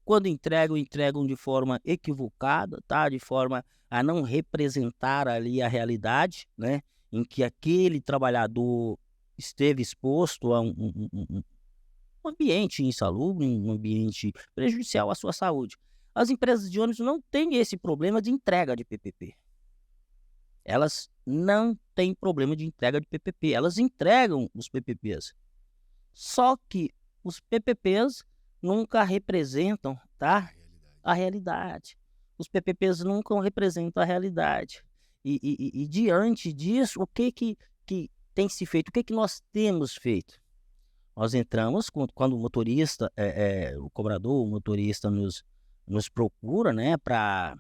quando entregam de forma equivocada, tá? De forma a não representar ali a realidade, né? Em que aquele trabalhador esteve exposto a um ambiente insalubre, um ambiente prejudicial à sua saúde. As empresas de ônibus não têm esse problema de entrega de PPP. Elas não têm problema de entrega de PPP. Elas entregam os PPPs. Só que os PPPs nunca representam, tá? A realidade. Os PPPs nunca representam a realidade. E diante disso, o que tem se feito? O que nós temos feito? Nós entramos quando o motorista, o cobrador, o motorista nos procura, né, para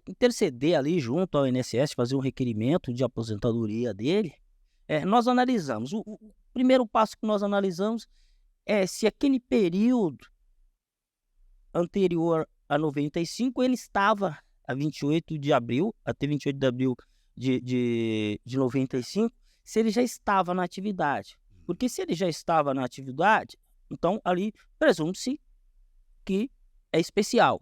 interceder ali junto ao INSS, fazer um requerimento de aposentadoria dele. Nós analisamos. O primeiro passo que nós analisamos é se aquele período anterior a 95 ele estava a 28 de abril, até 28 de abril de 95, se ele já estava na atividade. Porque se ele já estava na atividade, então ali presume-se que é especial.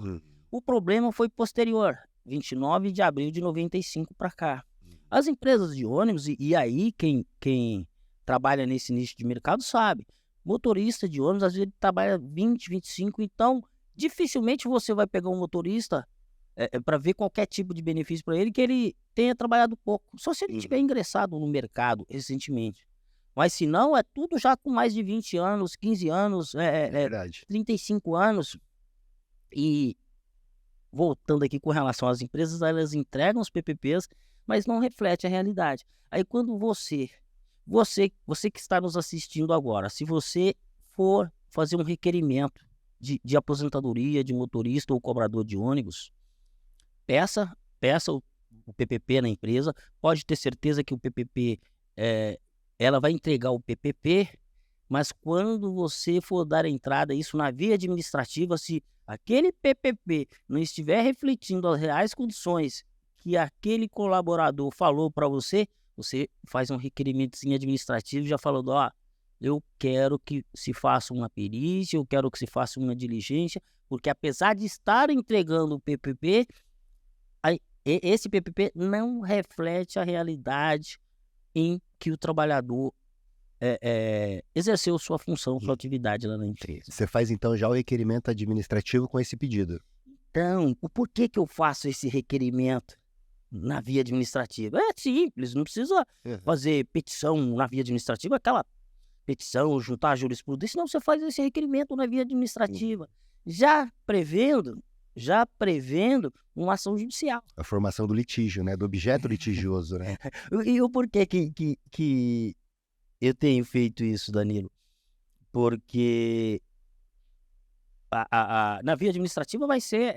O problema foi posterior, 29 de abril de 95 para cá. As empresas de ônibus, e aí quem trabalha nesse nicho de mercado sabe, motorista de ônibus às vezes trabalha 20, 25, então dificilmente você vai pegar um motorista para ver qualquer tipo de benefício para ele que ele tenha trabalhado pouco, só se ele tiver ingressado no mercado recentemente. Mas se não, é tudo já com mais de 20 anos, 15 anos, Verdade. 35 anos. E voltando aqui com relação às empresas, elas entregam os PPPs, mas não reflete a realidade. Aí quando você que está nos assistindo agora, se você for fazer um requerimento de aposentadoria de motorista ou cobrador de ônibus, peça o PPP na empresa. Pode ter certeza que o PPP, ela vai entregar o PPP, mas quando você for dar entrada isso na via administrativa, se aquele PPP não estiver refletindo as reais condições que aquele colaborador falou para você, você faz um requerimentozinho administrativo já falando, eu quero que se faça uma perícia, eu quero que se faça uma diligência, porque apesar de estar entregando o PPP, esse PPP não reflete a realidade em que o trabalhador exerceu sua função, sua atividade lá na empresa. Você faz então já o requerimento administrativo com esse pedido? Então, o porquê que eu faço esse requerimento na via administrativa? É simples, não precisa fazer petição na via administrativa, aquela petição, juntar a jurisprudência, não, você faz esse requerimento na via administrativa, já prevendo uma ação judicial. A formação do litígio, né? Do objeto litigioso, né? E o porquê que eu tenho feito isso, Danilo? Porque na via administrativa vai ser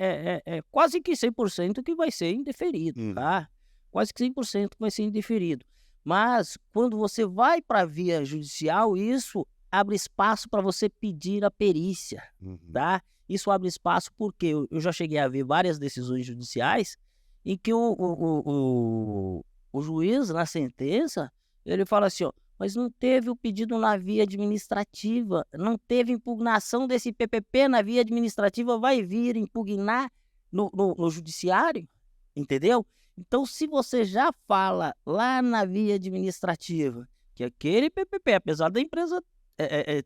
quase que 100% que vai ser indeferido, tá? Quase que 100% vai ser indeferido. Mas quando você vai para a via judicial, isso abre espaço para você pedir a perícia, tá? Isso abre espaço porque eu já cheguei a ver várias decisões judiciais em que o juiz, na sentença, ele fala assim, mas não teve o pedido na via administrativa, não teve impugnação desse PPP na via administrativa, vai vir impugnar no judiciário, entendeu? Então, se você já fala lá na via administrativa que aquele PPP, apesar da empresa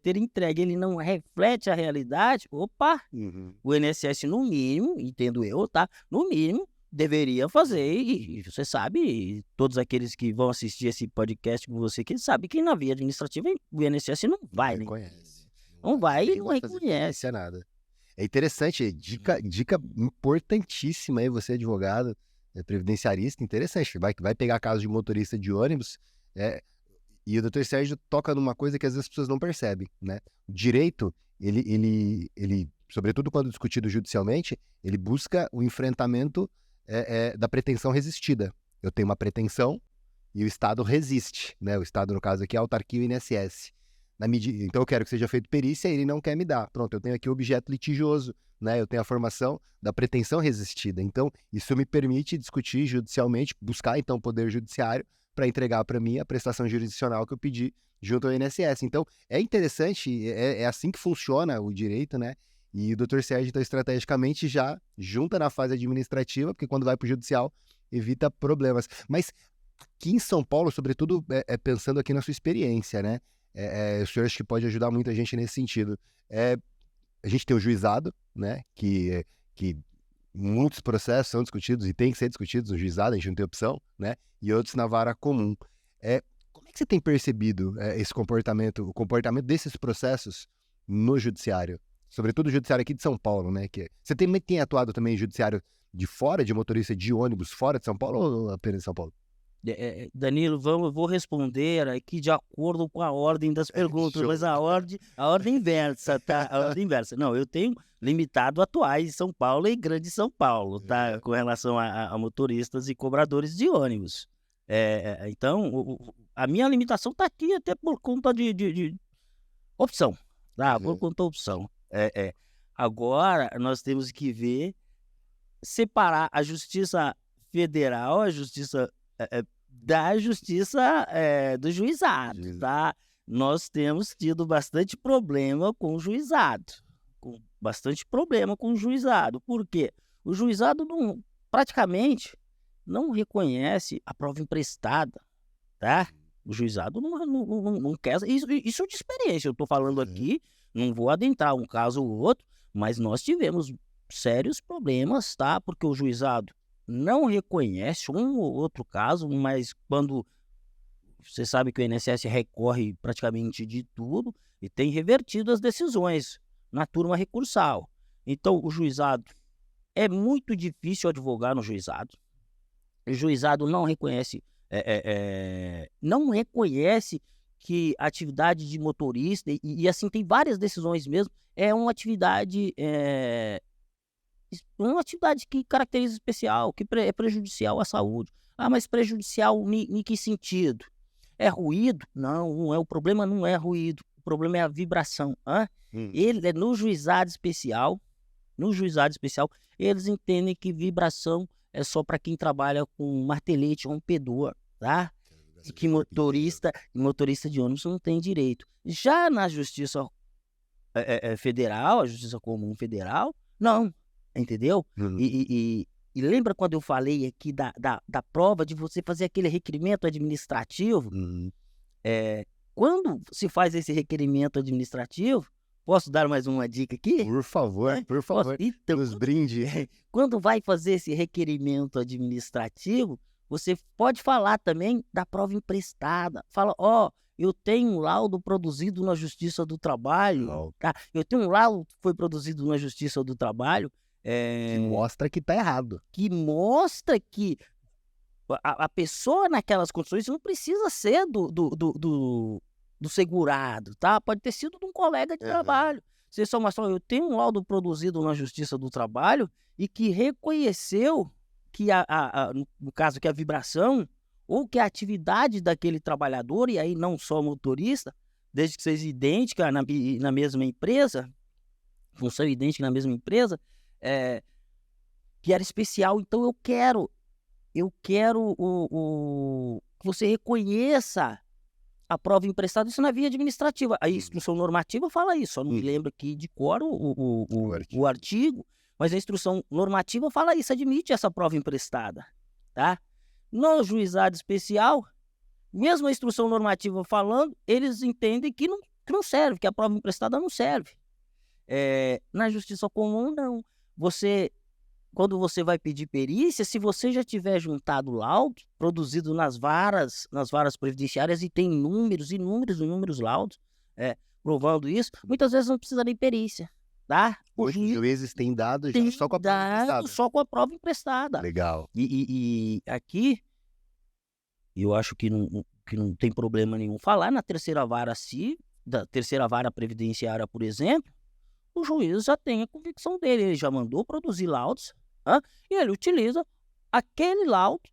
ter entregue, ele não reflete a realidade, o INSS, no mínimo, entendo eu, tá? No mínimo, deveria fazer, e você sabe, todos aqueles que vão assistir esse podcast com você, que sabem que na via administrativa o INSS não vai, né? Não vai e não reconhece. Nada. É interessante, dica importantíssima aí, você advogado, previdenciarista, interessante, vai pegar caso de motorista de ônibus, e o Dr. Sérgio toca numa coisa que às vezes as pessoas não percebem, né? O direito, ele, sobretudo quando discutido judicialmente, ele busca o enfrentamento da pretensão resistida. Eu tenho uma pretensão e o Estado resiste, né? O Estado, no caso aqui, é a autarquia e o INSS. Então eu quero que seja feito perícia e ele não quer me dar. Pronto, eu tenho aqui o objeto litigioso, né? Eu tenho a formação da pretensão resistida. Então, isso me permite discutir judicialmente, buscar então o Poder Judiciário para entregar para mim a prestação jurisdicional que eu pedi junto ao INSS. Então, é interessante, é assim que funciona o direito, né? E o Dr. Sérgio, então, estrategicamente já junta na fase administrativa, porque quando vai para o judicial, evita problemas. Mas aqui em São Paulo, sobretudo, pensando aqui na sua experiência, né? O senhor acho que pode ajudar muita gente nesse sentido. A gente tem o juizado, né? Que muitos processos são discutidos e têm que ser discutidos no juizado, a gente não tem opção, né? E outros na vara comum. Como é que você tem percebido esse comportamento, o comportamento desses processos no judiciário? Sobretudo o judiciário aqui de São Paulo, né? Você tem atuado também em judiciário de fora, de motorista de ônibus fora de São Paulo ou apenas de São Paulo? Danilo, eu vou responder aqui de acordo com a ordem das perguntas, mas a ordem inversa, tá? A ordem inversa. Não, eu tenho limitado atuais em São Paulo e Grande São Paulo, tá? Com relação a motoristas e cobradores de ônibus. Então, a minha limitação está aqui até por conta de opção, tá? Por conta da opção. Agora, nós temos que separar a justiça federal, a justiça da justiça do juizado, tá? Nós temos tido bastante problema com o juizado, Por quê? O juizado praticamente não reconhece a prova emprestada, tá? O juizado não quer... Isso de experiência, eu estou falando aqui, não vou adentrar um caso ou outro, mas nós tivemos sérios problemas, tá? Porque o juizado não reconhece um ou outro caso, mas quando você sabe que o INSS recorre praticamente de tudo e tem revertido as decisões na turma recursal. Então, o juizado, é muito difícil advogar no juizado. O juizado não reconhece, que a atividade de motorista, e assim tem várias decisões mesmo, é uma atividade que caracteriza especial, que é prejudicial à saúde. Ah, mas prejudicial em que sentido? É ruído? Não é. O problema não é ruído. O problema é a vibração. Ele é no juizado especial, eles entendem que vibração é só para quem trabalha com martelete rompedor, tá? E que motorista de ônibus não tem direito. Já na justiça federal, a justiça comum federal, não. Entendeu? E lembra quando eu falei aqui da prova de você fazer aquele requerimento administrativo? Quando se faz esse requerimento administrativo, posso dar mais uma dica aqui? Por favor. Então, nos brinde. Quando vai fazer esse requerimento administrativo, você pode falar também da prova emprestada. Fala, eu tenho um laudo produzido na Justiça do Trabalho, tá? Eu tenho um laudo que foi produzido na Justiça do Trabalho, que mostra que tá errado. Que mostra que a pessoa naquelas condições não precisa ser do segurado, tá? Pode ter sido de um colega de trabalho. Você só mostrou, eu tenho um laudo produzido na Justiça do Trabalho e que reconheceu que, no caso, que a vibração ou que a atividade daquele trabalhador, e aí não só motorista, desde que seja idêntica na mesma empresa, função idêntica na mesma empresa, que era especial. Então eu quero que você reconheça a prova emprestada, isso na via administrativa. A instrução normativa fala isso, só não me lembro aqui de cor o artigo, mas a instrução normativa fala isso, admite essa prova emprestada, tá? No juizado especial, mesmo a instrução normativa falando, eles entendem que não serve, que a prova emprestada não serve. Na justiça comum, não. Quando você vai pedir perícia, se você já tiver juntado laudo, produzido nas varas previdenciárias, e tem inúmeros laudos provando isso, muitas vezes não precisa nem perícia, tá? Hoje os juízes têm dado já só com a prova emprestada. Só com a prova emprestada. Legal. E aqui, eu acho que não tem problema nenhum falar na terceira vara da terceira vara previdenciária, por exemplo, o juiz já tem a convicção dele, ele já mandou produzir laudos, e ele utiliza aquele laudo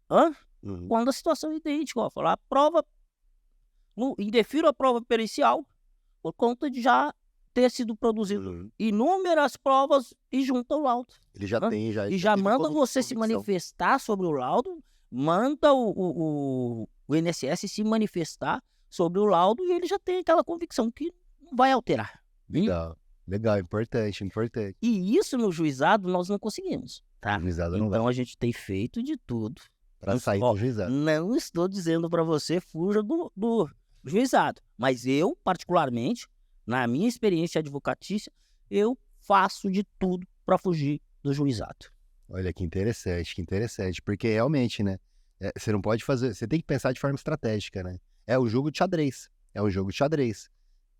quando a situação é idêntica. Ó, falar a prova, indefiro a prova pericial por conta de já ter sido produzido inúmeras provas e junta o laudo. Ele já tem, já. E já teve manda você se convicção. manifestar sobre o laudo, manda o INSS se manifestar sobre o laudo e ele já tem aquela convicção que não vai alterar. Legal, importante. E isso no juizado nós não conseguimos, tá? Juizado não Então vai. a gente tem feito de tudo Pra sair do juizado. Não estou dizendo para você fuja do juizado, mas eu, particularmente, na minha experiência advocatícia, eu faço de tudo para fugir do juizado. Olha que interessante, porque realmente, né, você não pode fazer, você tem que pensar de forma estratégica, né? É um jogo de xadrez,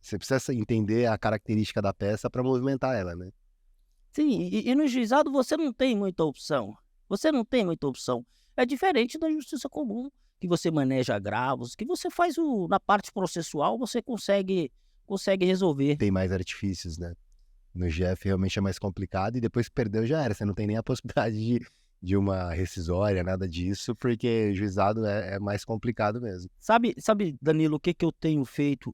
Você precisa entender a característica da peça para movimentar ela, né? Sim, e no juizado você não tem muita opção. É diferente da justiça comum, que você maneja agravos, que você faz na parte processual, você consegue resolver. Tem mais artifícios, né? No GF realmente é mais complicado e depois que perdeu já era. Você não tem nem a possibilidade de uma rescisória, nada disso, porque juizado é mais complicado mesmo. Sabe, Danilo, o que eu tenho feito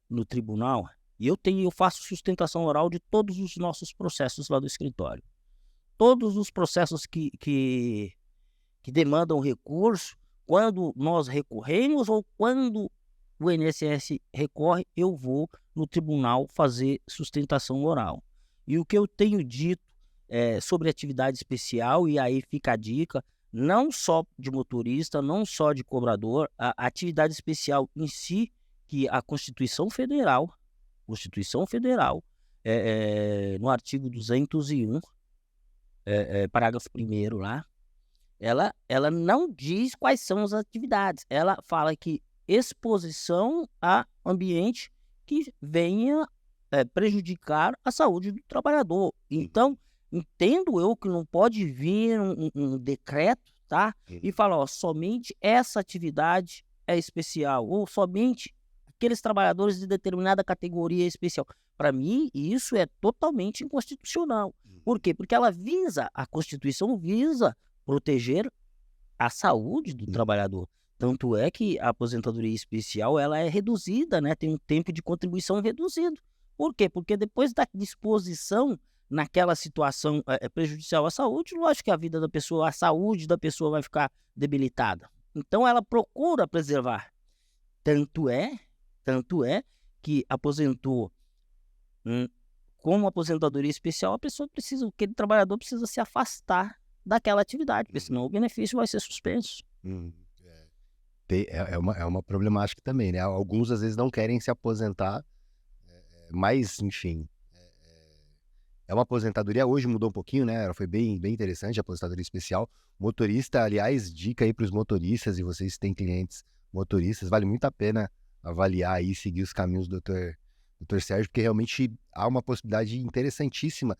no tribunal? E eu faço sustentação oral de todos os nossos processos lá do escritório. Todos os processos que demandam recurso, quando nós recorremos ou quando o INSS recorre, eu vou no tribunal fazer sustentação oral. E o que eu tenho dito sobre atividade especial, e aí fica a dica, não só de motorista, não só de cobrador, a atividade especial em si, que a Constituição Federal, no artigo 201, parágrafo 1º lá, ela não diz quais são as atividades. Ela fala que exposição a ambiente que venha prejudicar a saúde do trabalhador. Então, entendo eu que não pode vir um decreto, tá? E falar, ó, somente essa atividade é especial, ou somente aqueles trabalhadores de determinada categoria é especial. Para mim, isso é totalmente inconstitucional. Por quê? Porque a Constituição visa proteger a saúde do trabalhador. Tanto é que a aposentadoria especial ela é reduzida, né? Tem um tempo de contribuição reduzido. Por quê? Porque depois da disposição naquela situação prejudicial à saúde, lógico que a saúde da pessoa vai ficar debilitada. Então ela procura preservar. Tanto é que aposentou como aposentadoria especial, aquele trabalhador precisa se afastar daquela atividade, porque senão o benefício vai ser suspenso. É uma problemática também, né? Alguns às vezes não querem se aposentar, mas enfim, é uma aposentadoria, hoje mudou um pouquinho, né? Ela foi bem interessante, a aposentadoria especial. Motorista, aliás, dica aí para os motoristas, e vocês têm clientes motoristas, vale muito a pena avaliar e seguir os caminhos do Dr. Sérgio, porque realmente há uma possibilidade interessantíssima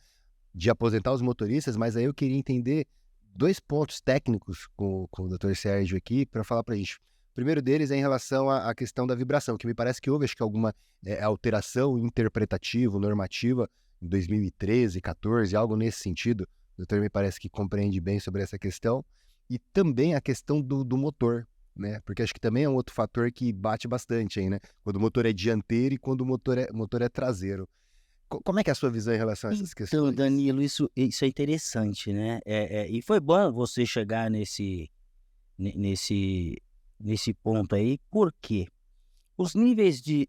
de aposentar os motoristas, mas aí eu queria entender 2 pontos técnicos com o Dr. Sérgio aqui para falar para a gente. O primeiro deles é em relação à questão da vibração, que me parece que houve, acho que alguma alteração interpretativa, normativa, em 2013, 14, algo nesse sentido. O doutor me parece que compreende bem sobre essa questão. E também a questão do motor, né? Porque acho que também é um outro fator que bate bastante aí, né? Quando o motor é dianteiro e quando o motor é traseiro. Como é que é a sua visão em relação a essas questões? Então, Danilo, isso é interessante, né? E foi bom você chegar nesse ponto aí, porque os níveis de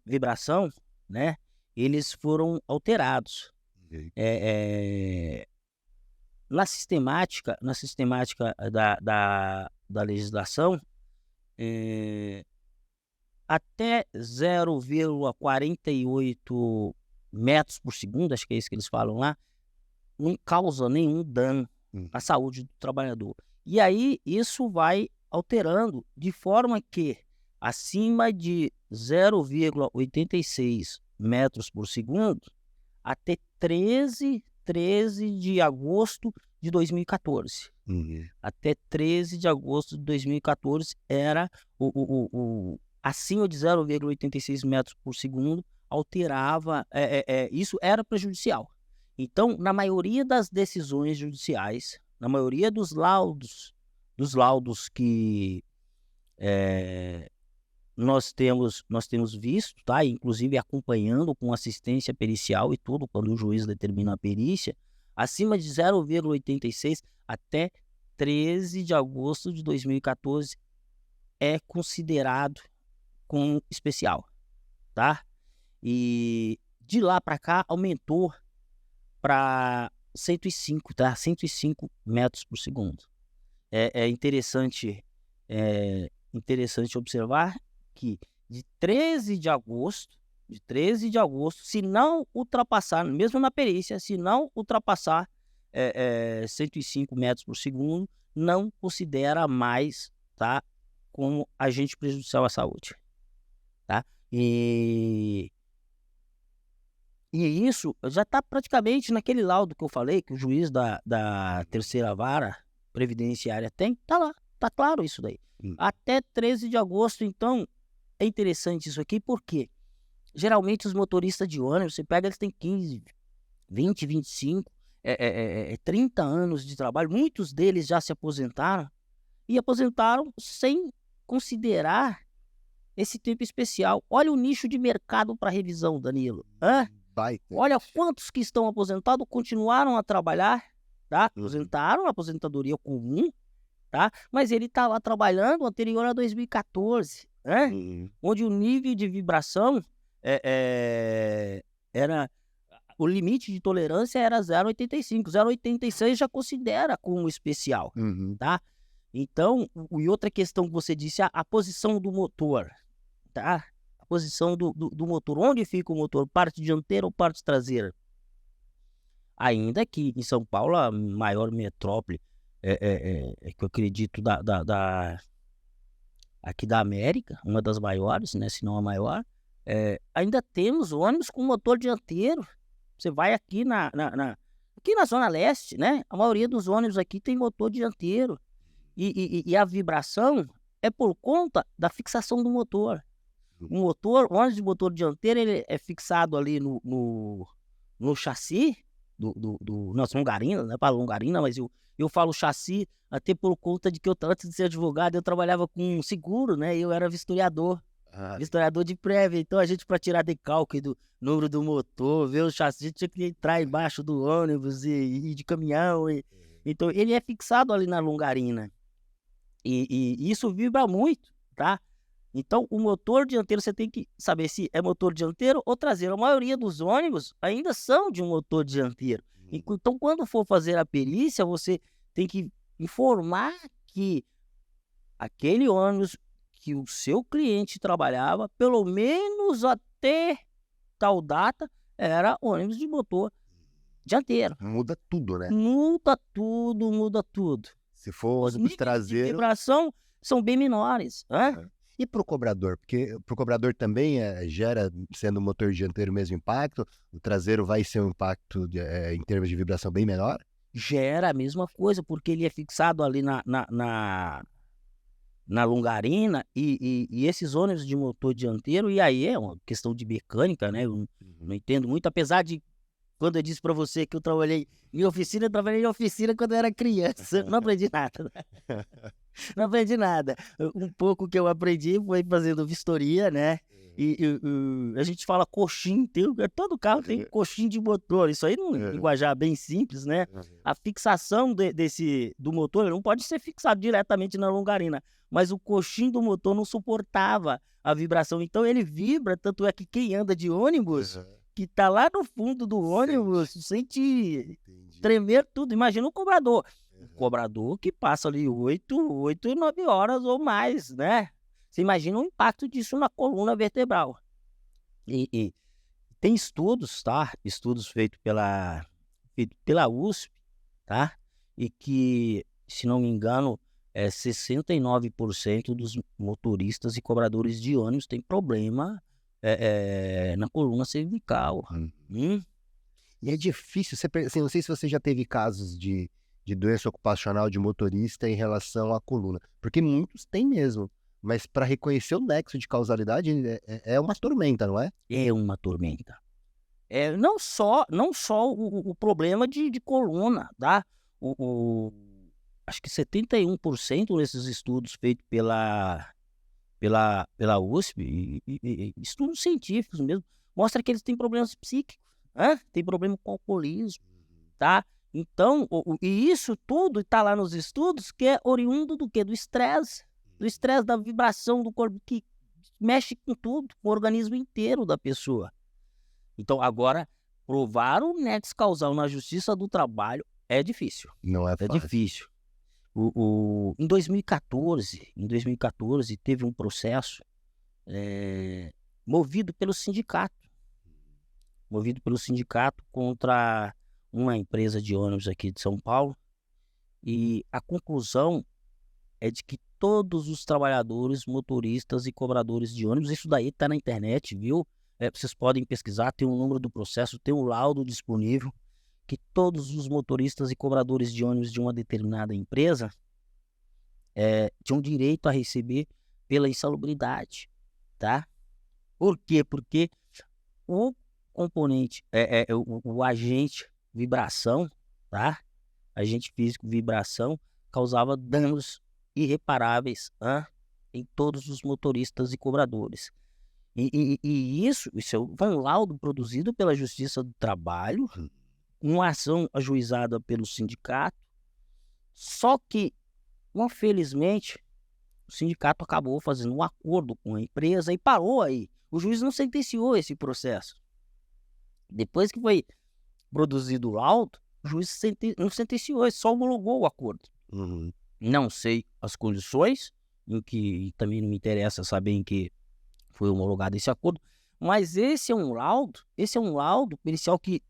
vibração, né? Eles foram alterados. Na sistemática da legislação, até 0,48 metros por segundo, acho que é isso que eles falam lá, não causa nenhum dano à saúde do trabalhador. E aí isso vai alterando de forma que acima de 0,86 metros por segundo, até 13 de agosto de 2014. Até 13 de agosto de 2014 era acima de 0,86 metros por segundo, alterava, isso era prejudicial. Então, na maioria das decisões judiciais, na maioria dos laudos que nós temos visto, tá? Inclusive acompanhando com assistência pericial e tudo, quando o juiz determina a perícia, acima de 0,86 até 13 de agosto de 2014 é considerado como especial, tá? E de lá para cá aumentou para 105, tá? 105 metros por segundo. É interessante observar que de 13 de agosto, se não ultrapassar, mesmo na perícia, se não ultrapassar 105 metros por segundo, não considera mais, tá, como agente prejudicial à saúde, tá? E isso já está praticamente naquele laudo que eu falei, que o juiz da terceira vara previdenciária tem, tá lá, tá claro isso daí. Até 13 de agosto, então, é interessante isso aqui, porque geralmente os motoristas de ônibus, você pega, eles têm 15, 20, 25, 30 anos de trabalho, muitos deles já se aposentaram, e aposentaram sem considerar esse tempo especial. Olha o nicho de mercado para revisão, Danilo. Olha quantos que estão aposentados, continuaram a trabalhar, tá? Aposentaram a aposentadoria comum, tá? Mas ele está lá trabalhando anterior a 2014, né? Onde o nível de vibração era... O limite de tolerância era 0,85. 0,86 já considera como especial, tá? Então, e outra questão que você disse, a posição do motor, tá? A posição do motor. Onde fica o motor? Parte dianteira ou parte traseira? Ainda que em São Paulo, a maior metrópole, que eu acredito aqui da América, uma das maiores, né, se não a maior, ainda temos ônibus com motor dianteiro. Você vai aqui aqui na Zona Leste, né? A maioria dos ônibus aqui tem motor dianteiro. E a vibração é por conta da fixação do motor. O ônibus de motor dianteiro, ele é fixado ali no chassi nossa, Longarina, não é para Longarina, mas eu falo chassi até por conta de que antes de ser advogado, eu trabalhava com seguro, né? Eu era vistoriador. Vistoriador de prévia, então a gente, para tirar decalque do número do motor, ver o chassi, a gente tinha que entrar embaixo do ônibus e de caminhão. Então ele é fixado ali na Longarina. E isso vibra muito, tá? Então o motor dianteiro, você tem que saber se é motor dianteiro ou traseiro. A maioria dos ônibus ainda são de um motor dianteiro. Então quando for fazer a perícia, você tem que informar que aquele ônibus que o seu cliente trabalhava, pelo menos até tal data, era ônibus de motor dianteiro. Muda tudo, né? Muda tudo. Se for ônibus traseiro... de vibração são bem menores. E para o cobrador? Porque para o cobrador também gera, sendo motor dianteiro, o mesmo impacto? O traseiro vai ser um impacto em termos de vibração bem menor? Gera a mesma coisa, porque ele é fixado ali na Longarina, e esses ônibus de motor dianteiro, e aí é uma questão de mecânica, né? Eu não entendo muito, apesar de, quando eu disse para você que eu trabalhei em oficina, eu trabalhei em oficina quando eu era criança, não aprendi nada. Não aprendi nada. Um pouco que eu aprendi foi fazendo vistoria, né? E a gente fala coxim, todo carro tem coxim de motor, isso aí num linguajar bem simples, né? A fixação do motor não pode ser fixado diretamente na Longarina, mas o coxim do motor não suportava a vibração, então ele vibra, tanto é que quem anda de ônibus, que tá lá no fundo do ônibus, sente tremer tudo. Imagina o cobrador. O cobrador que passa ali 8, 9 horas ou mais, né? Você imagina o impacto disso na coluna vertebral. E tem estudos, tá? Estudos feitos pela USP, tá? E que, se não me engano, 69% dos motoristas e cobradores de ônibus têm problema na coluna cervical. E é difícil, assim, não sei se você já teve casos de doença ocupacional de motorista em relação à coluna, porque muitos têm mesmo. Mas para reconhecer o nexo de causalidade é uma tormenta, não é? É uma tormenta. Não só o problema de coluna, tá? Acho que 71% desses estudos feitos pela USP, e estudos científicos mesmo, mostra que eles têm problemas psíquicos, tem problema com alcoolismo, tá? Então, e isso tudo está lá nos estudos, que é oriundo do quê? Do estresse, da vibração do corpo, que mexe com tudo, com o organismo inteiro da pessoa. Então, agora, provar o nexo causal na justiça do trabalho é difícil. Não é É fácil. difícil. Em 2014, teve um processo movido pelo sindicato contra uma empresa de ônibus aqui de São Paulo, e a conclusão é de que todos os trabalhadores, motoristas e cobradores de ônibus, isso daí está na internet, viu? Vocês podem pesquisar, tem o número do processo, tem o laudo disponível, que todos os motoristas e cobradores de ônibus de uma determinada empresa tinham direito a receber pela insalubridade, tá? Por quê? Porque o componente, o agente vibração, tá? Agente físico vibração causava danos irreparáveis em todos os motoristas e cobradores. E isso é um laudo produzido pela Justiça do Trabalho, uma ação ajuizada pelo sindicato, só que, infelizmente, o sindicato acabou fazendo um acordo com a empresa e parou aí. O juiz não sentenciou esse processo. Depois que foi produzido o laudo, o juiz não sentenciou, ele só homologou o acordo. Não sei as condições, e também não me interessa saber em que foi homologado esse acordo, mas esse é um laudo pericial que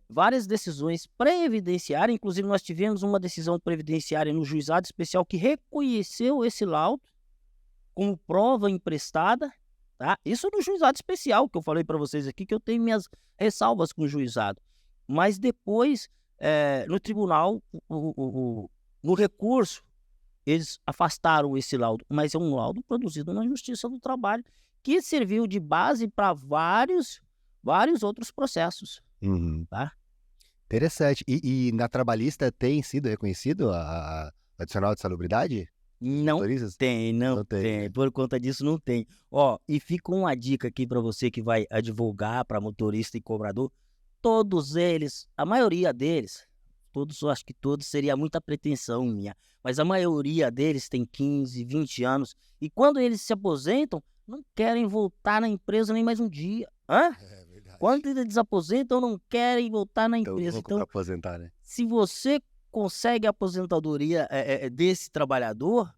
várias decisões previdenciárias, inclusive nós tivemos uma decisão previdenciária no juizado especial que reconheceu esse laudo como prova emprestada, tá? Isso no juizado especial, que eu falei para vocês aqui, que eu tenho minhas ressalvas com o juizado. Mas depois, no tribunal, no recurso, eles afastaram esse laudo, mas é um laudo produzido na Justiça do Trabalho, que serviu de base para vários outros processos. Tá? Interessante. E na trabalhista tem sido reconhecido a adicional de salubridade? Não tem. Né? Por conta disso, não tem. E fica uma dica aqui para você que vai advogar para motorista e cobrador. Todos eles, a maioria deles, acho que todos seria muita pretensão minha, mas a maioria deles tem 15, 20 anos, e quando eles se aposentam, não querem voltar na empresa nem mais um dia. Verdade. Quando eles aposentam, não querem voltar na empresa. Então, aposentar, né? Se você consegue a aposentadoria desse trabalhador,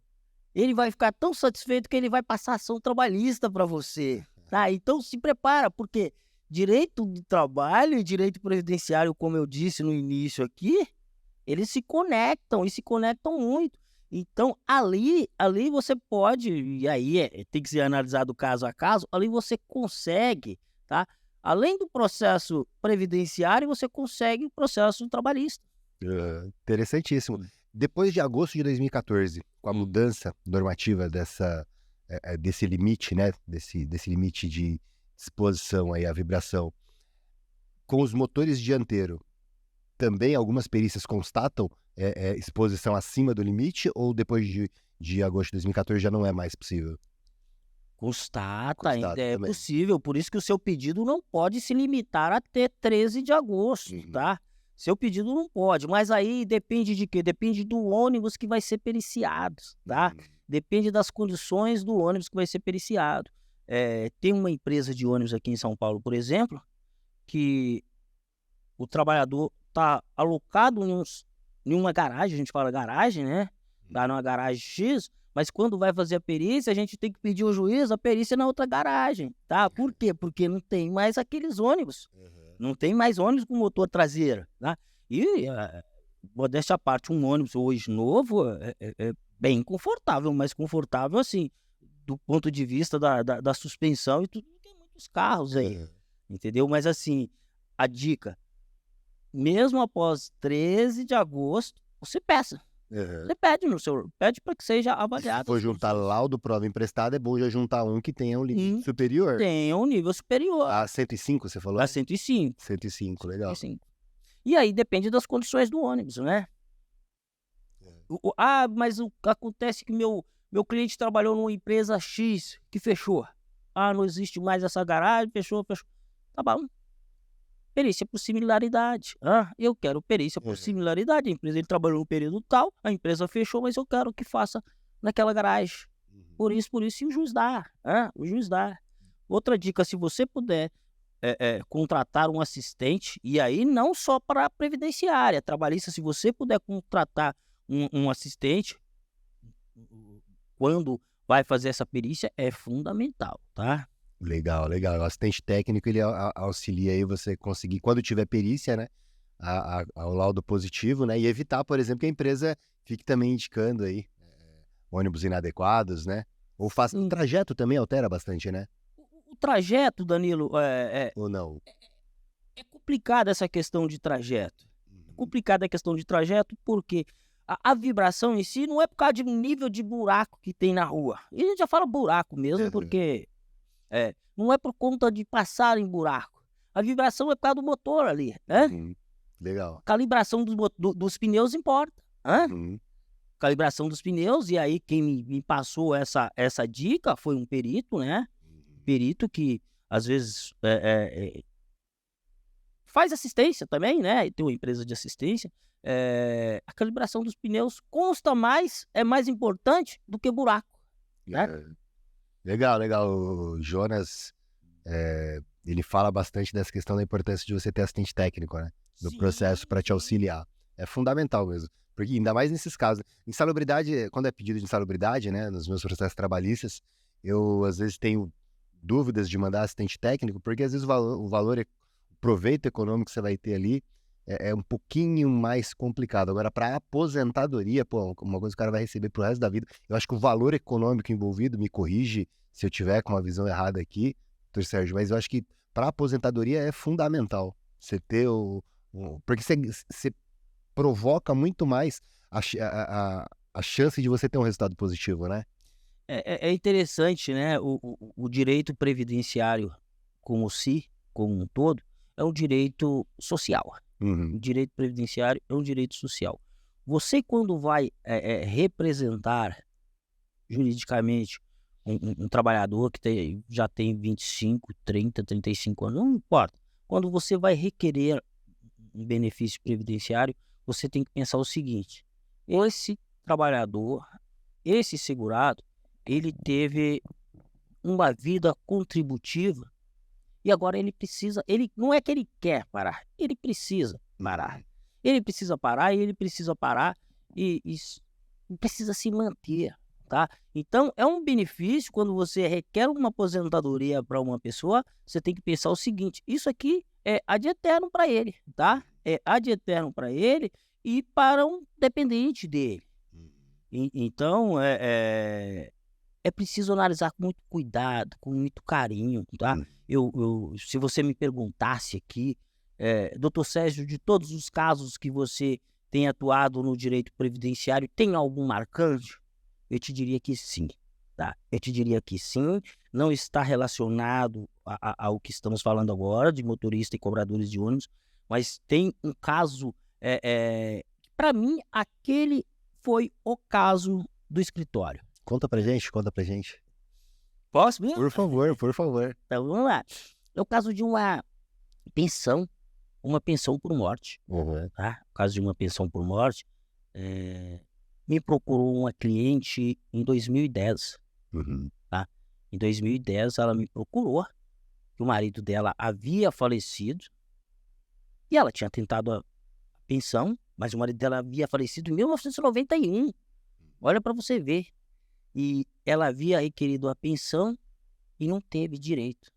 ele vai ficar tão satisfeito que ele vai passar ação trabalhista para você. Tá? Então se prepara, porque direito do trabalho e direito previdenciário, como eu disse no início aqui, eles se conectam e se conectam muito. Então ali você pode, e aí tem que ser analisado caso a caso, ali você consegue, tá? Além do processo previdenciário, você consegue o processo trabalhista. Interessantíssimo. Depois de agosto de 2014, com a mudança normativa desse limite, né? Desse limite de exposição aí à vibração, com os motores dianteiros, também algumas perícias constatam exposição acima do limite, ou depois de agosto de 2014 já não é mais possível? Constata, ainda é também. possível, por isso que o seu pedido não pode se limitar até 13 de agosto, tá? Seu pedido não pode, mas aí depende de quê? Depende do ônibus que vai ser periciado, tá? Depende das condições do ônibus que vai ser periciado. Tem uma empresa de ônibus aqui em São Paulo, por exemplo, que o trabalhador está alocado em uma garagem, a gente fala garagem, né? Tá numa garagem X, mas quando vai fazer a perícia, a gente tem que pedir ao juiz a perícia na outra garagem, tá? Por quê? Porque não tem mais aqueles ônibus. Não tem mais ônibus com motor traseiro, tá? E, modéstia à parte, um ônibus hoje novo é bem confortável, mais confortável, assim, do ponto de vista da suspensão e tudo, tem muitos carros aí, entendeu? Mas, assim, a dica, mesmo após 13 de agosto, você peça. Aham. Você pede para que seja Se avaliado. for juntar laudo, prova emprestada, é bom já juntar um que tenha um limite superior. Tem um nível superior A 105, você falou? a 105. 105, legal. 105. E aí depende das condições do ônibus, né? Mas acontece que meu cliente trabalhou numa empresa X que fechou. Não existe mais essa garagem, fechou. Tá bom. Perícia por similaridade. Eu quero perícia por similaridade. A empresa, ele trabalhou no período tal, a empresa fechou, mas eu quero que faça naquela garagem. Por isso, e o juiz dá. O juiz dá. Outra dica, se você puder contratar um assistente, e aí não só para a previdenciária, trabalhista, se você puder contratar um assistente, quando vai fazer essa perícia, é fundamental, tá? Legal, legal. O assistente técnico, ele auxilia aí você conseguir, quando tiver perícia, né, ao laudo positivo, né, e evitar, por exemplo, que a empresa fique também indicando aí ônibus inadequados, né? Ou o trajeto também altera bastante, né? O trajeto, Danilo, Ou não? é complicada essa questão de trajeto. Complicada a questão de trajeto porque a vibração em si não é por causa de um nível de buraco que tem na rua. E a gente já fala buraco mesmo, porque não é por conta de passar em buraco. A vibração é por causa do motor ali, né? Legal. Calibração dos pneus importa. Calibração dos pneus, e aí quem me passou essa dica foi um perito, né? Perito que às vezes faz assistência também, né? E tem uma empresa de assistência. A calibração dos pneus é mais importante do que buraco, né? Legal, legal. O Jonas, ele fala bastante dessa questão da importância de você ter assistente técnico, né? No processo para te auxiliar. É fundamental mesmo. Porque ainda mais nesses casos. Insalubridade, quando é pedido de insalubridade, né? Nos meus processos trabalhistas, eu às vezes tenho dúvidas de mandar assistente técnico, porque às vezes o proveito econômico que você vai ter ali é um pouquinho mais complicado. Agora, para aposentadoria, uma coisa que o cara vai receber pro resto da vida, eu acho que o valor econômico envolvido, me corrige se eu tiver com uma visão errada aqui, doutor Sérgio, mas eu acho que para aposentadoria é fundamental você ter porque você provoca muito mais a chance de você ter um resultado positivo, né? É interessante, né? O direito previdenciário como um todo, é um direito social. O direito previdenciário é um direito social. Você, quando vai representar juridicamente um trabalhador que já tem 25, 30, 35 anos, não importa. Quando você vai requerer um benefício previdenciário, você tem que pensar o seguinte: esse trabalhador, esse segurado, ele teve uma vida contributiva e agora não é que ele quer parar, ele precisa parar. Ele precisa parar e precisa se manter, tá? Então, é um benefício quando você requer uma aposentadoria para uma pessoa, você tem que pensar o seguinte: isso aqui é ad eterno para ele, tá? É ad eterno para ele e para um dependente dele. Então, é preciso analisar com muito cuidado, com muito carinho, tá? Se você me perguntasse aqui, doutor Sérgio, de todos os casos que você tem atuado no direito previdenciário, tem algum marcante? Eu te diria que sim, tá? Eu te diria que sim, não está relacionado ao que estamos falando agora, de motorista e cobradores de ônibus, mas tem um caso, para mim, aquele foi o caso do escritório. Conta pra gente. Posso mesmo? Por favor, por favor. Então, vamos lá. É o caso de uma pensão por morte, tá? O caso de uma pensão por morte, me procurou uma cliente em 2010, tá? Em 2010, ela me procurou, que o marido dela havia falecido, e ela tinha tentado a pensão, mas o marido dela havia falecido em 1991. Olha para você ver. E ela havia requerido a pensão e não teve direito.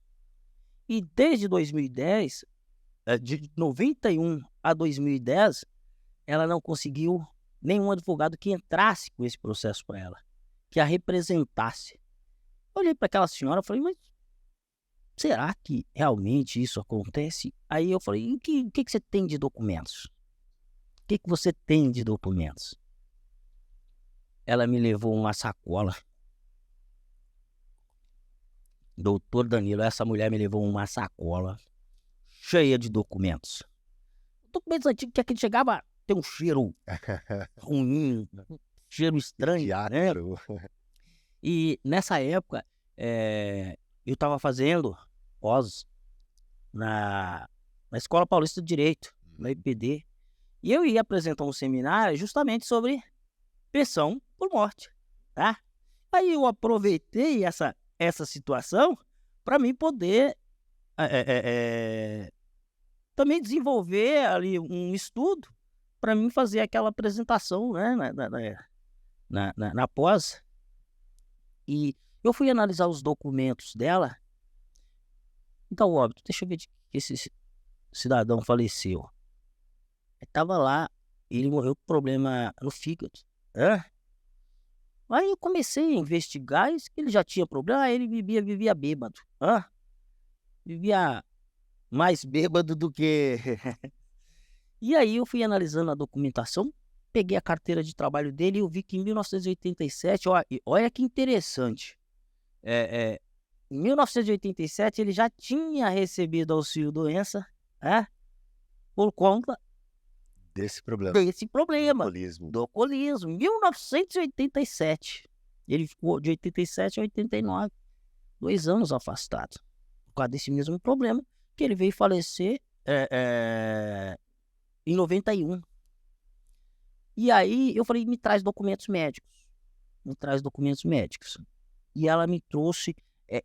E desde 2010, de 91 a 2010, ela não conseguiu nenhum advogado que entrasse com esse processo para ela, que a representasse. Olhei para aquela senhora e falei: mas será que realmente isso acontece? Aí eu falei: o que você tem de documentos? O que você tem de documentos? ela me levou uma sacola. Doutor Danilo, essa mulher me levou uma sacola cheia de documentos. Documentos antigos que aqui chegava, tem um cheiro ruim, um cheiro estranho, né? Teatro. E nessa época, eu estava fazendo pós na Escola Paulista de Direito, na IPD, e eu ia apresentar um seminário justamente sobre pensão por morte, tá? Aí eu aproveitei essa situação para mim poder também desenvolver ali um estudo para mim fazer aquela apresentação, né, na pós. E eu fui analisar os documentos dela. Então, óbvio, deixa eu ver de que esse cidadão faleceu. Estava lá, ele morreu com problema no fígado. Aí eu comecei a investigar, isso que ele já tinha problema, ele vivia bêbado. Vivia mais bêbado do que... E aí eu fui analisando a documentação, peguei a carteira de trabalho dele e eu vi que em 1987, olha que interessante, em 1987 ele já tinha recebido auxílio-doença, por conta Desse problema. Do alcoolismo, 1987. Ele ficou de 87 a 89, 2 anos afastado, por causa desse mesmo problema, que ele veio falecer em 91. E aí eu falei, me traz documentos médicos. E ela me trouxe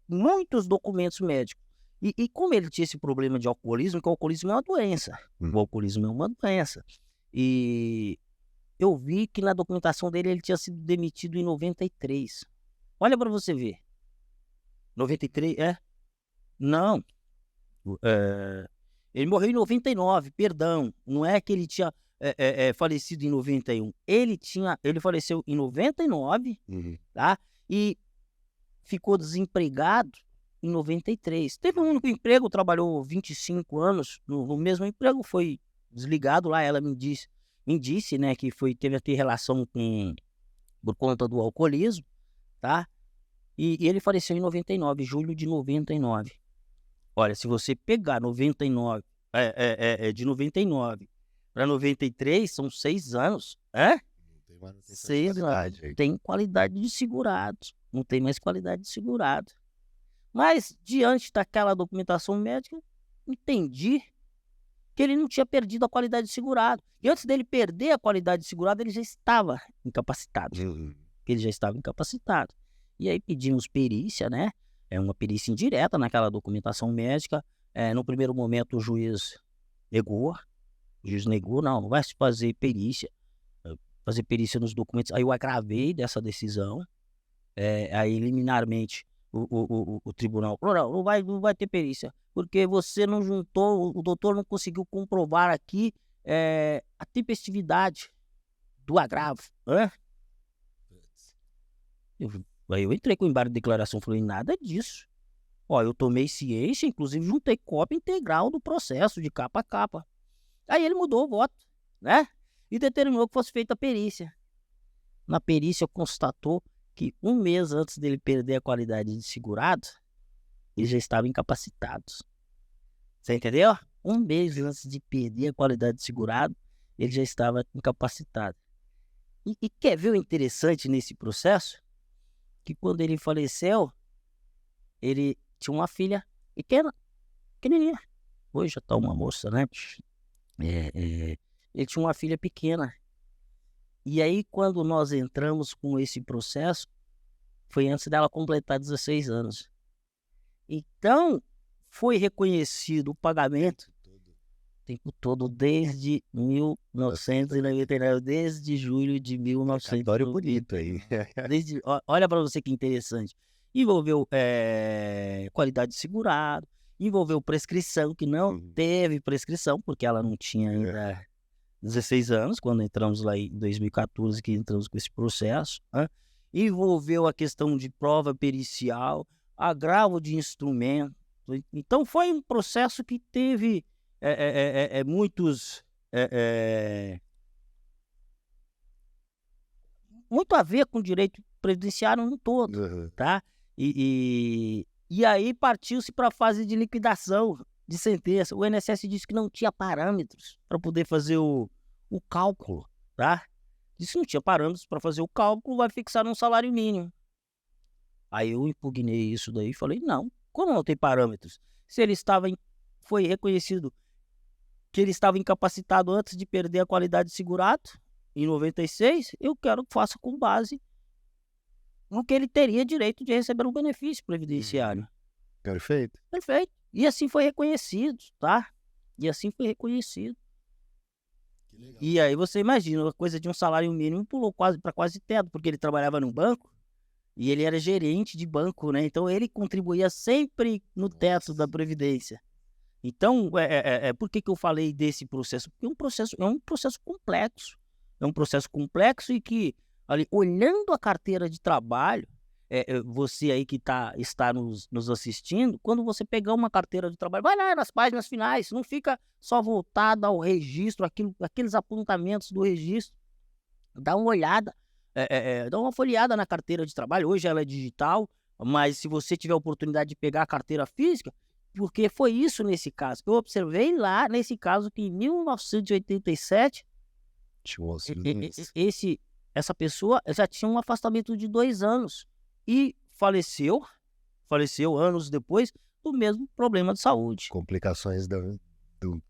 muitos documentos médicos. E como ele tinha esse problema de alcoolismo, que o alcoolismo é uma doença. O alcoolismo é uma doença. E eu vi que na documentação dele ele tinha sido demitido em 93. Olha para você ver. 93, Não. Ele morreu em 99, perdão. Não é que ele tinha falecido em 91. Ele faleceu em 99, tá? E ficou desempregado em 93. Teve um único emprego, trabalhou 25 anos no mesmo emprego, foi desligado lá. Ela me disse, né, que teve a ter relação por conta do alcoolismo, tá? E ele faleceu em 99, julho de 99. Olha, se você pegar 99, de 99 para 93, são 6 anos, tem qualidade de segurado, não tem mais qualidade de segurado. Mas, diante daquela documentação médica, entendi que ele não tinha perdido a qualidade de segurado. E antes dele perder a qualidade de segurado, ele já estava incapacitado. E aí pedimos perícia, né? Uma perícia indireta naquela documentação médica. No primeiro momento o juiz negou. Não vai se fazer perícia. Fazer perícia nos documentos. Aí eu agravei dessa decisão. Aí liminarmente o tribunal falou, não vai ter perícia, porque você não juntou, o doutor não conseguiu comprovar aqui a tempestividade do agravo. Aí eu entrei com o embargo de declaração, falei, nada disso. Eu tomei ciência, inclusive juntei cópia integral do processo, de capa a capa. Aí ele mudou o voto, né? E determinou que fosse feita a perícia. Na perícia constatou que 1 mês antes dele perder a qualidade de segurado, ele já estava incapacitado. Você entendeu? 1 mês antes de perder a qualidade de segurado, ele já estava incapacitado. E quer ver o interessante nesse processo? Que quando ele faleceu, ele tinha uma filha pequenininha. Hoje já está uma moça, né? Ele tinha uma filha pequena. E aí, quando nós entramos com esse processo, foi antes dela completar 16 anos. Então, foi reconhecido o pagamento o tempo todo, desde 1999, desde julho de 1999. História bonito aí. Olha para você que interessante. Envolveu qualidade de segurado, envolveu prescrição, que não teve prescrição, porque ela não tinha ainda 16 anos, quando entramos lá em 2014, que entramos com esse processo, envolveu a questão de prova pericial, agravo de instrumento. Então foi um processo que teve muito a ver com o direito previdenciário no todo, Uhum. tá? E aí partiu-se para a fase de liquidação de sentença. O INSS disse que não tinha parâmetros para poder fazer o cálculo, tá? Disse que não tinha parâmetros para fazer o cálculo, vai fixar um salário mínimo. Aí eu impugnei isso daí e falei, não, como não tem parâmetros? Se ele foi reconhecido que ele estava incapacitado antes de perder a qualidade de segurado, em 96, eu quero que faça com base no que ele teria direito de receber um benefício previdenciário. Perfeito. Perfeito. E assim foi reconhecido, tá? E assim foi reconhecido. E aí você imagina, a coisa de um salário mínimo pulou para quase teto, porque ele trabalhava num banco e ele era gerente de banco, né? Então ele contribuía sempre no teto da Previdência. Então, por que eu falei desse processo? Porque é um processo complexo. É um processo complexo e que, ali, olhando a carteira de trabalho, você aí que está nos assistindo, quando você pegar uma carteira de trabalho, vai lá nas páginas finais, não fica só voltado ao registro, aqueles apontamentos do registro. Dá uma olhada, dá uma folheada na carteira de trabalho. Hoje ela é digital, mas se você tiver a oportunidade de pegar a carteira física, porque foi isso nesse caso. Eu observei lá, nesse caso, que em 1987, Tinha um auxílio essa pessoa já tinha um afastamento de 2 anos e faleceu anos depois do mesmo problema de saúde. complicações do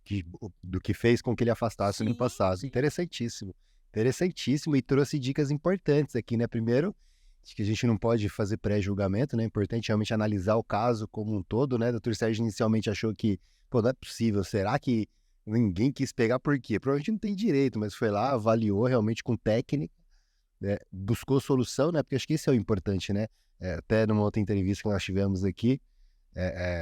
que fez com que ele afastasse no Sim, passado. sim. Interessantíssimo. Interessantíssimo, e trouxe dicas importantes aqui, né? Primeiro, acho que a gente não pode fazer pré-julgamento, né? É importante realmente analisar o caso como um todo, né? O Dr. Sérgio inicialmente achou que, pô, não é possível, será que ninguém quis pegar? Por quê? Provavelmente não tem direito, mas foi lá, avaliou realmente com técnica, né? Buscou solução, né? Porque acho que isso é o importante, né? Até numa outra entrevista que nós tivemos aqui,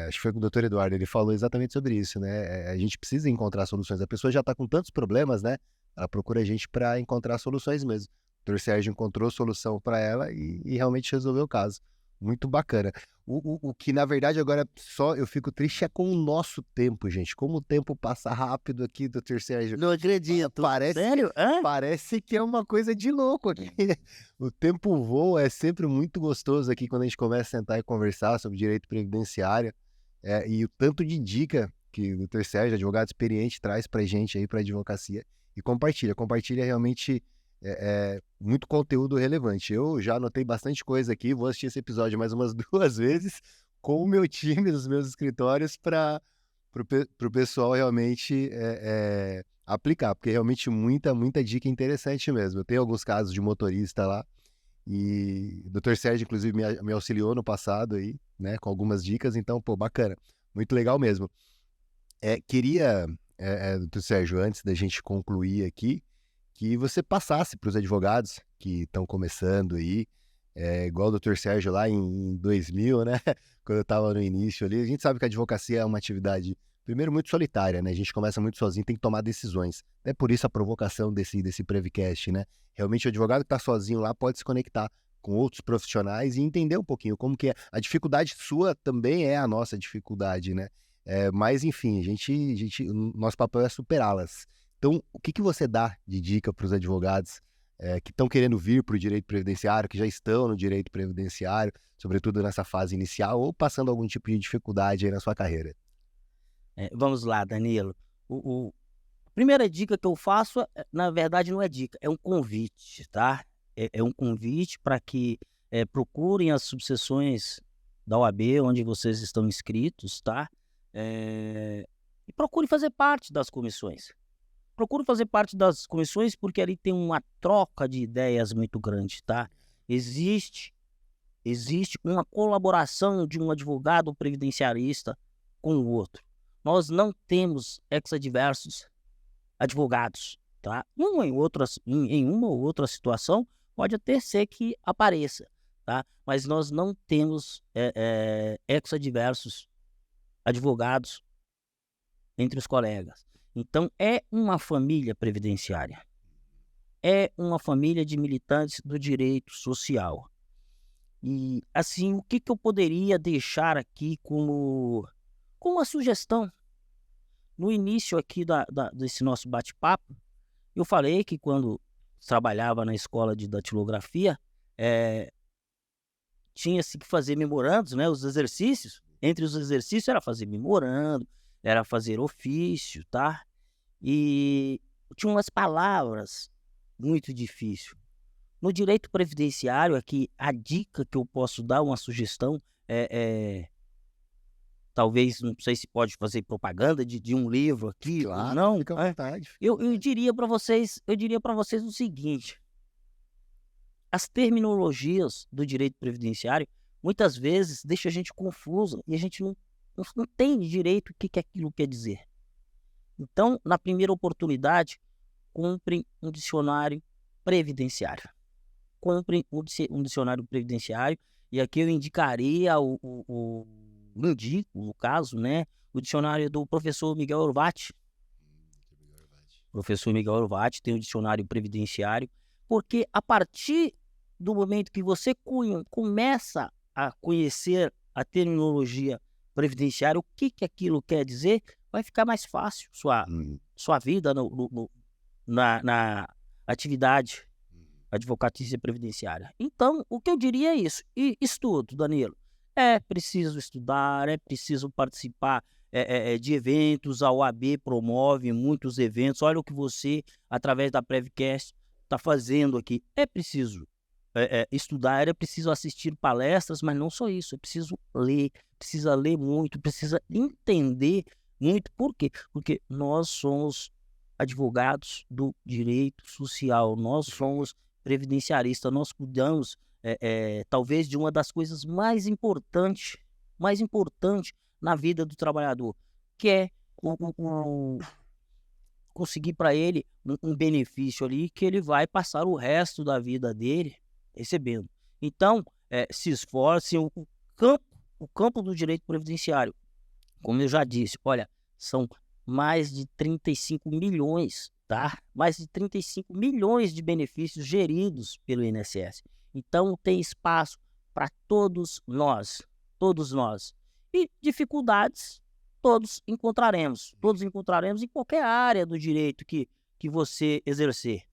acho que foi com o Dr. Eduardo, ele falou exatamente sobre isso, né? A gente precisa encontrar soluções. A pessoa já está com tantos problemas, né? Ela procura a gente para encontrar soluções mesmo. O Dr. Sérgio encontrou solução para ela e realmente resolveu o caso. Muito bacana. O que, na verdade, agora só eu fico triste é com o nosso tempo, gente. Como o tempo passa rápido aqui, Dr. Sérgio. Não acredito. Parece, Sério? Hã? parece que é uma coisa de louco aqui. O tempo voa, é sempre muito gostoso aqui quando a gente começa a sentar e conversar sobre direito previdenciário. E o tanto de dica que o Dr. Sérgio, advogado experiente, traz pra gente aí, pra advocacia. E compartilha realmente muito conteúdo relevante. Eu já anotei bastante coisa aqui, vou assistir esse episódio mais umas 2 vezes com o meu time, dos meus escritórios, para o pessoal realmente aplicar, porque realmente muita dica interessante mesmo. Eu tenho alguns casos de motorista lá, e o Dr. Sérgio, inclusive, me auxiliou no passado aí, né, com algumas dicas, então, pô, bacana, muito legal mesmo. Queria, Dr. Sérgio, antes da gente concluir aqui, que você passasse para os advogados que estão começando aí, igual o Dr. Sérgio lá em 2000, né? Quando eu estava no início ali. A gente sabe que a advocacia é uma atividade, primeiro, muito solitária, né? A gente começa muito sozinho, tem que tomar decisões. É por isso a provocação desse Previcast, né? Realmente o advogado que está sozinho lá pode se conectar com outros profissionais e entender um pouquinho como que é. A dificuldade sua também é a nossa dificuldade, né? Mas, enfim, nosso papel é superá-las. Então, o que você dá de dica para os advogados que estão querendo vir para o direito previdenciário, que já estão no direito previdenciário, sobretudo nessa fase inicial, ou passando algum tipo de dificuldade aí na sua carreira? Vamos lá, Danilo. A primeira dica que eu faço, na verdade, não é dica, é um convite, tá? É um convite para que procurem as subseções da OAB, onde vocês estão inscritos, tá? E procurem fazer parte das comissões. Procure fazer parte das comissões porque ali tem uma troca de ideias muito grande, tá? Existe uma colaboração de um advogado previdenciarista com o outro. Nós não temos ex-adversos advogados, tá? Em uma ou outra situação pode até ser que apareça, tá? Mas nós não temos ex-adversos advogados entre os colegas. Então, é uma família previdenciária. É uma família de militantes do direito social. E, assim, o que eu poderia deixar aqui como uma sugestão? No início aqui desse nosso bate-papo, eu falei que quando trabalhava na escola de datilografia, tinha-se que fazer memorandos, né? Os exercícios. Entre os exercícios era fazer memorando, era fazer ofício, tá? E tinha umas palavras muito difíceis. No direito previdenciário, aqui, a dica que eu posso dar, uma sugestão, talvez, não sei se pode fazer propaganda de um livro aqui, ou Claro, não. fica à vontade. Eu diria para vocês o seguinte: as terminologias do direito previdenciário muitas vezes deixam a gente confuso e a gente não entende direito o que aquilo quer dizer. Então, na primeira oportunidade, comprem um dicionário previdenciário. Comprem um dicionário previdenciário, e aqui eu indicaria indico, no caso, né, o dicionário do professor Miguel Orvati. O professor Miguel Orvati tem um dicionário previdenciário, porque a partir do momento que você começa a conhecer a terminologia previdenciária, o que aquilo quer dizer, vai ficar mais fácil sua vida na atividade advocatícia previdenciária. Então, o que eu diria é isso. E estudo, Danilo. É preciso estudar, é preciso participar de eventos. A OAB promove muitos eventos. Olha o que você, através da Prevcast, está fazendo aqui. É preciso estudar, é preciso assistir palestras, mas não só isso. É preciso ler, precisa ler muito, precisa entender muito. Por quê? Porque nós somos advogados do direito social, nós somos previdenciaristas, nós cuidamos talvez de uma das coisas mais importantes na vida do trabalhador, que é conseguir para ele um benefício ali que ele vai passar o resto da vida dele recebendo. Então, se esforcem. O campo do direito previdenciário, como eu já disse, olha, são mais de 35 milhões, tá? Mais de 35 milhões de benefícios geridos pelo INSS. Então, tem espaço para todos nós. E dificuldades todos encontraremos em qualquer área do direito que você exercer.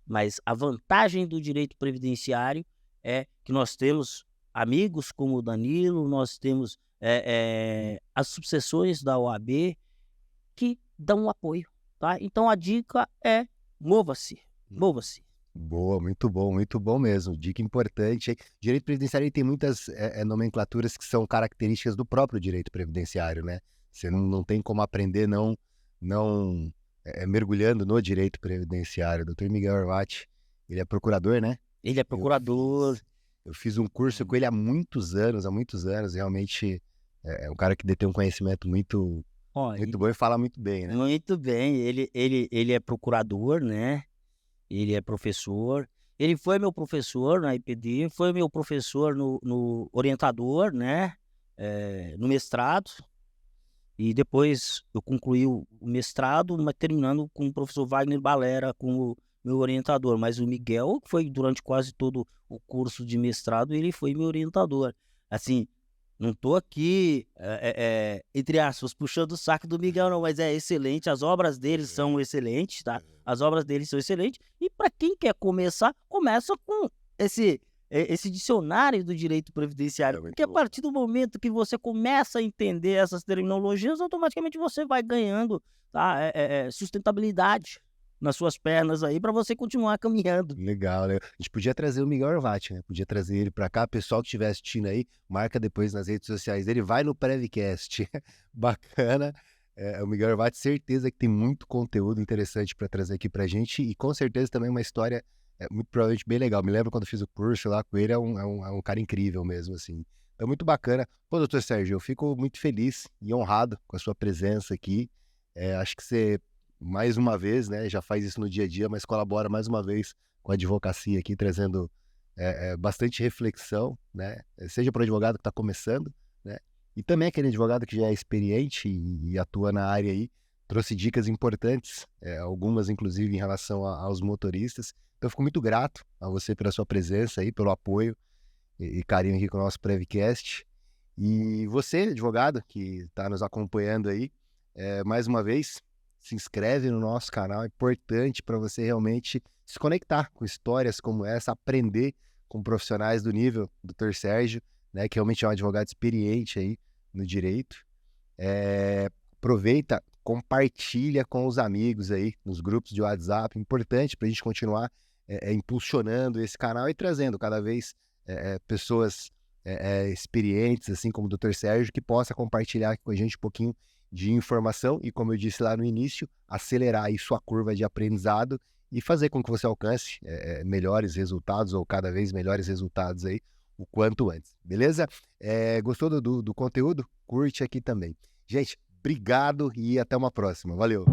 Mas a vantagem do direito previdenciário é que nós temos amigos como o Danilo, nós temos as subseções da OAB que dão um apoio, tá? Então a dica é mova-se. Boa, muito bom mesmo. Dica importante. Hein? Direito previdenciário tem muitas nomenclaturas que são características do próprio direito previdenciário, né? Você não tem como aprender não mergulhando no direito previdenciário. O Dr. Miguel Orvati, ele é procurador, né? Ele é procurador. Eu fiz um curso com ele há muitos anos. Realmente é um cara que detém um conhecimento muito bom e fala muito bem, né? Muito bem. Ele é procurador, né? Ele é professor. Ele foi meu professor na IPD, foi meu professor no orientador, né? No mestrado. E depois eu concluí o mestrado, mas terminando com o professor Wagner Balera como meu orientador. Mas o Miguel, que foi durante quase todo o curso de mestrado, ele foi meu orientador. Assim, não estou aqui, entre aspas, puxando o saco do Miguel, não, mas é excelente. As obras dele são excelentes, tá? As obras dele são excelentes. E para quem quer começar, começa com esse dicionário do direito previdenciário, porque a partir do momento que você começa a entender essas terminologias, automaticamente você vai ganhando, tá? Sustentabilidade nas suas pernas aí para você continuar caminhando. Legal, né? A gente podia trazer o Miguel Orvati, né? Podia trazer ele para cá. Pessoal que estiver assistindo aí, marca depois nas redes sociais dele, vai no Prevcast. Bacana. O Miguel Orvati, certeza que tem muito conteúdo interessante para trazer aqui pra gente e com certeza também uma história muito provavelmente bem legal. Me lembro quando eu fiz o curso lá com ele, é um cara incrível mesmo, assim. Então, muito bacana. Pô, doutor Sérgio, eu fico muito feliz e honrado com a sua presença aqui. Acho que você, mais uma vez, né, já faz isso no dia a dia, mas colabora mais uma vez com a advocacia aqui, trazendo bastante reflexão, né? Seja para o advogado que está começando, né? E também aquele advogado que já é experiente e atua na área aí, trouxe dicas importantes, algumas inclusive em relação aos motoristas. Então, eu fico muito grato a você pela sua presença aí, pelo apoio e carinho aqui com o nosso Prevcast. E você, advogado, que está nos acompanhando aí, mais uma vez, se inscreve no nosso canal. É importante para você realmente se conectar com histórias como essa, aprender com profissionais do nível do Dr. Sérgio, né, que realmente é um advogado experiente aí no direito. Aproveita, compartilha com os amigos aí nos grupos de WhatsApp, importante para a gente continuar impulsionando esse canal e trazendo cada vez pessoas experientes, assim como o Dr. Sérgio, que possa compartilhar com a gente um pouquinho de informação e, como eu disse lá no início, acelerar aí sua curva de aprendizado e fazer com que você alcance melhores resultados ou cada vez melhores resultados aí o quanto antes, beleza? Gostou do conteúdo? Curte aqui também. Gente, obrigado e até uma próxima. Valeu!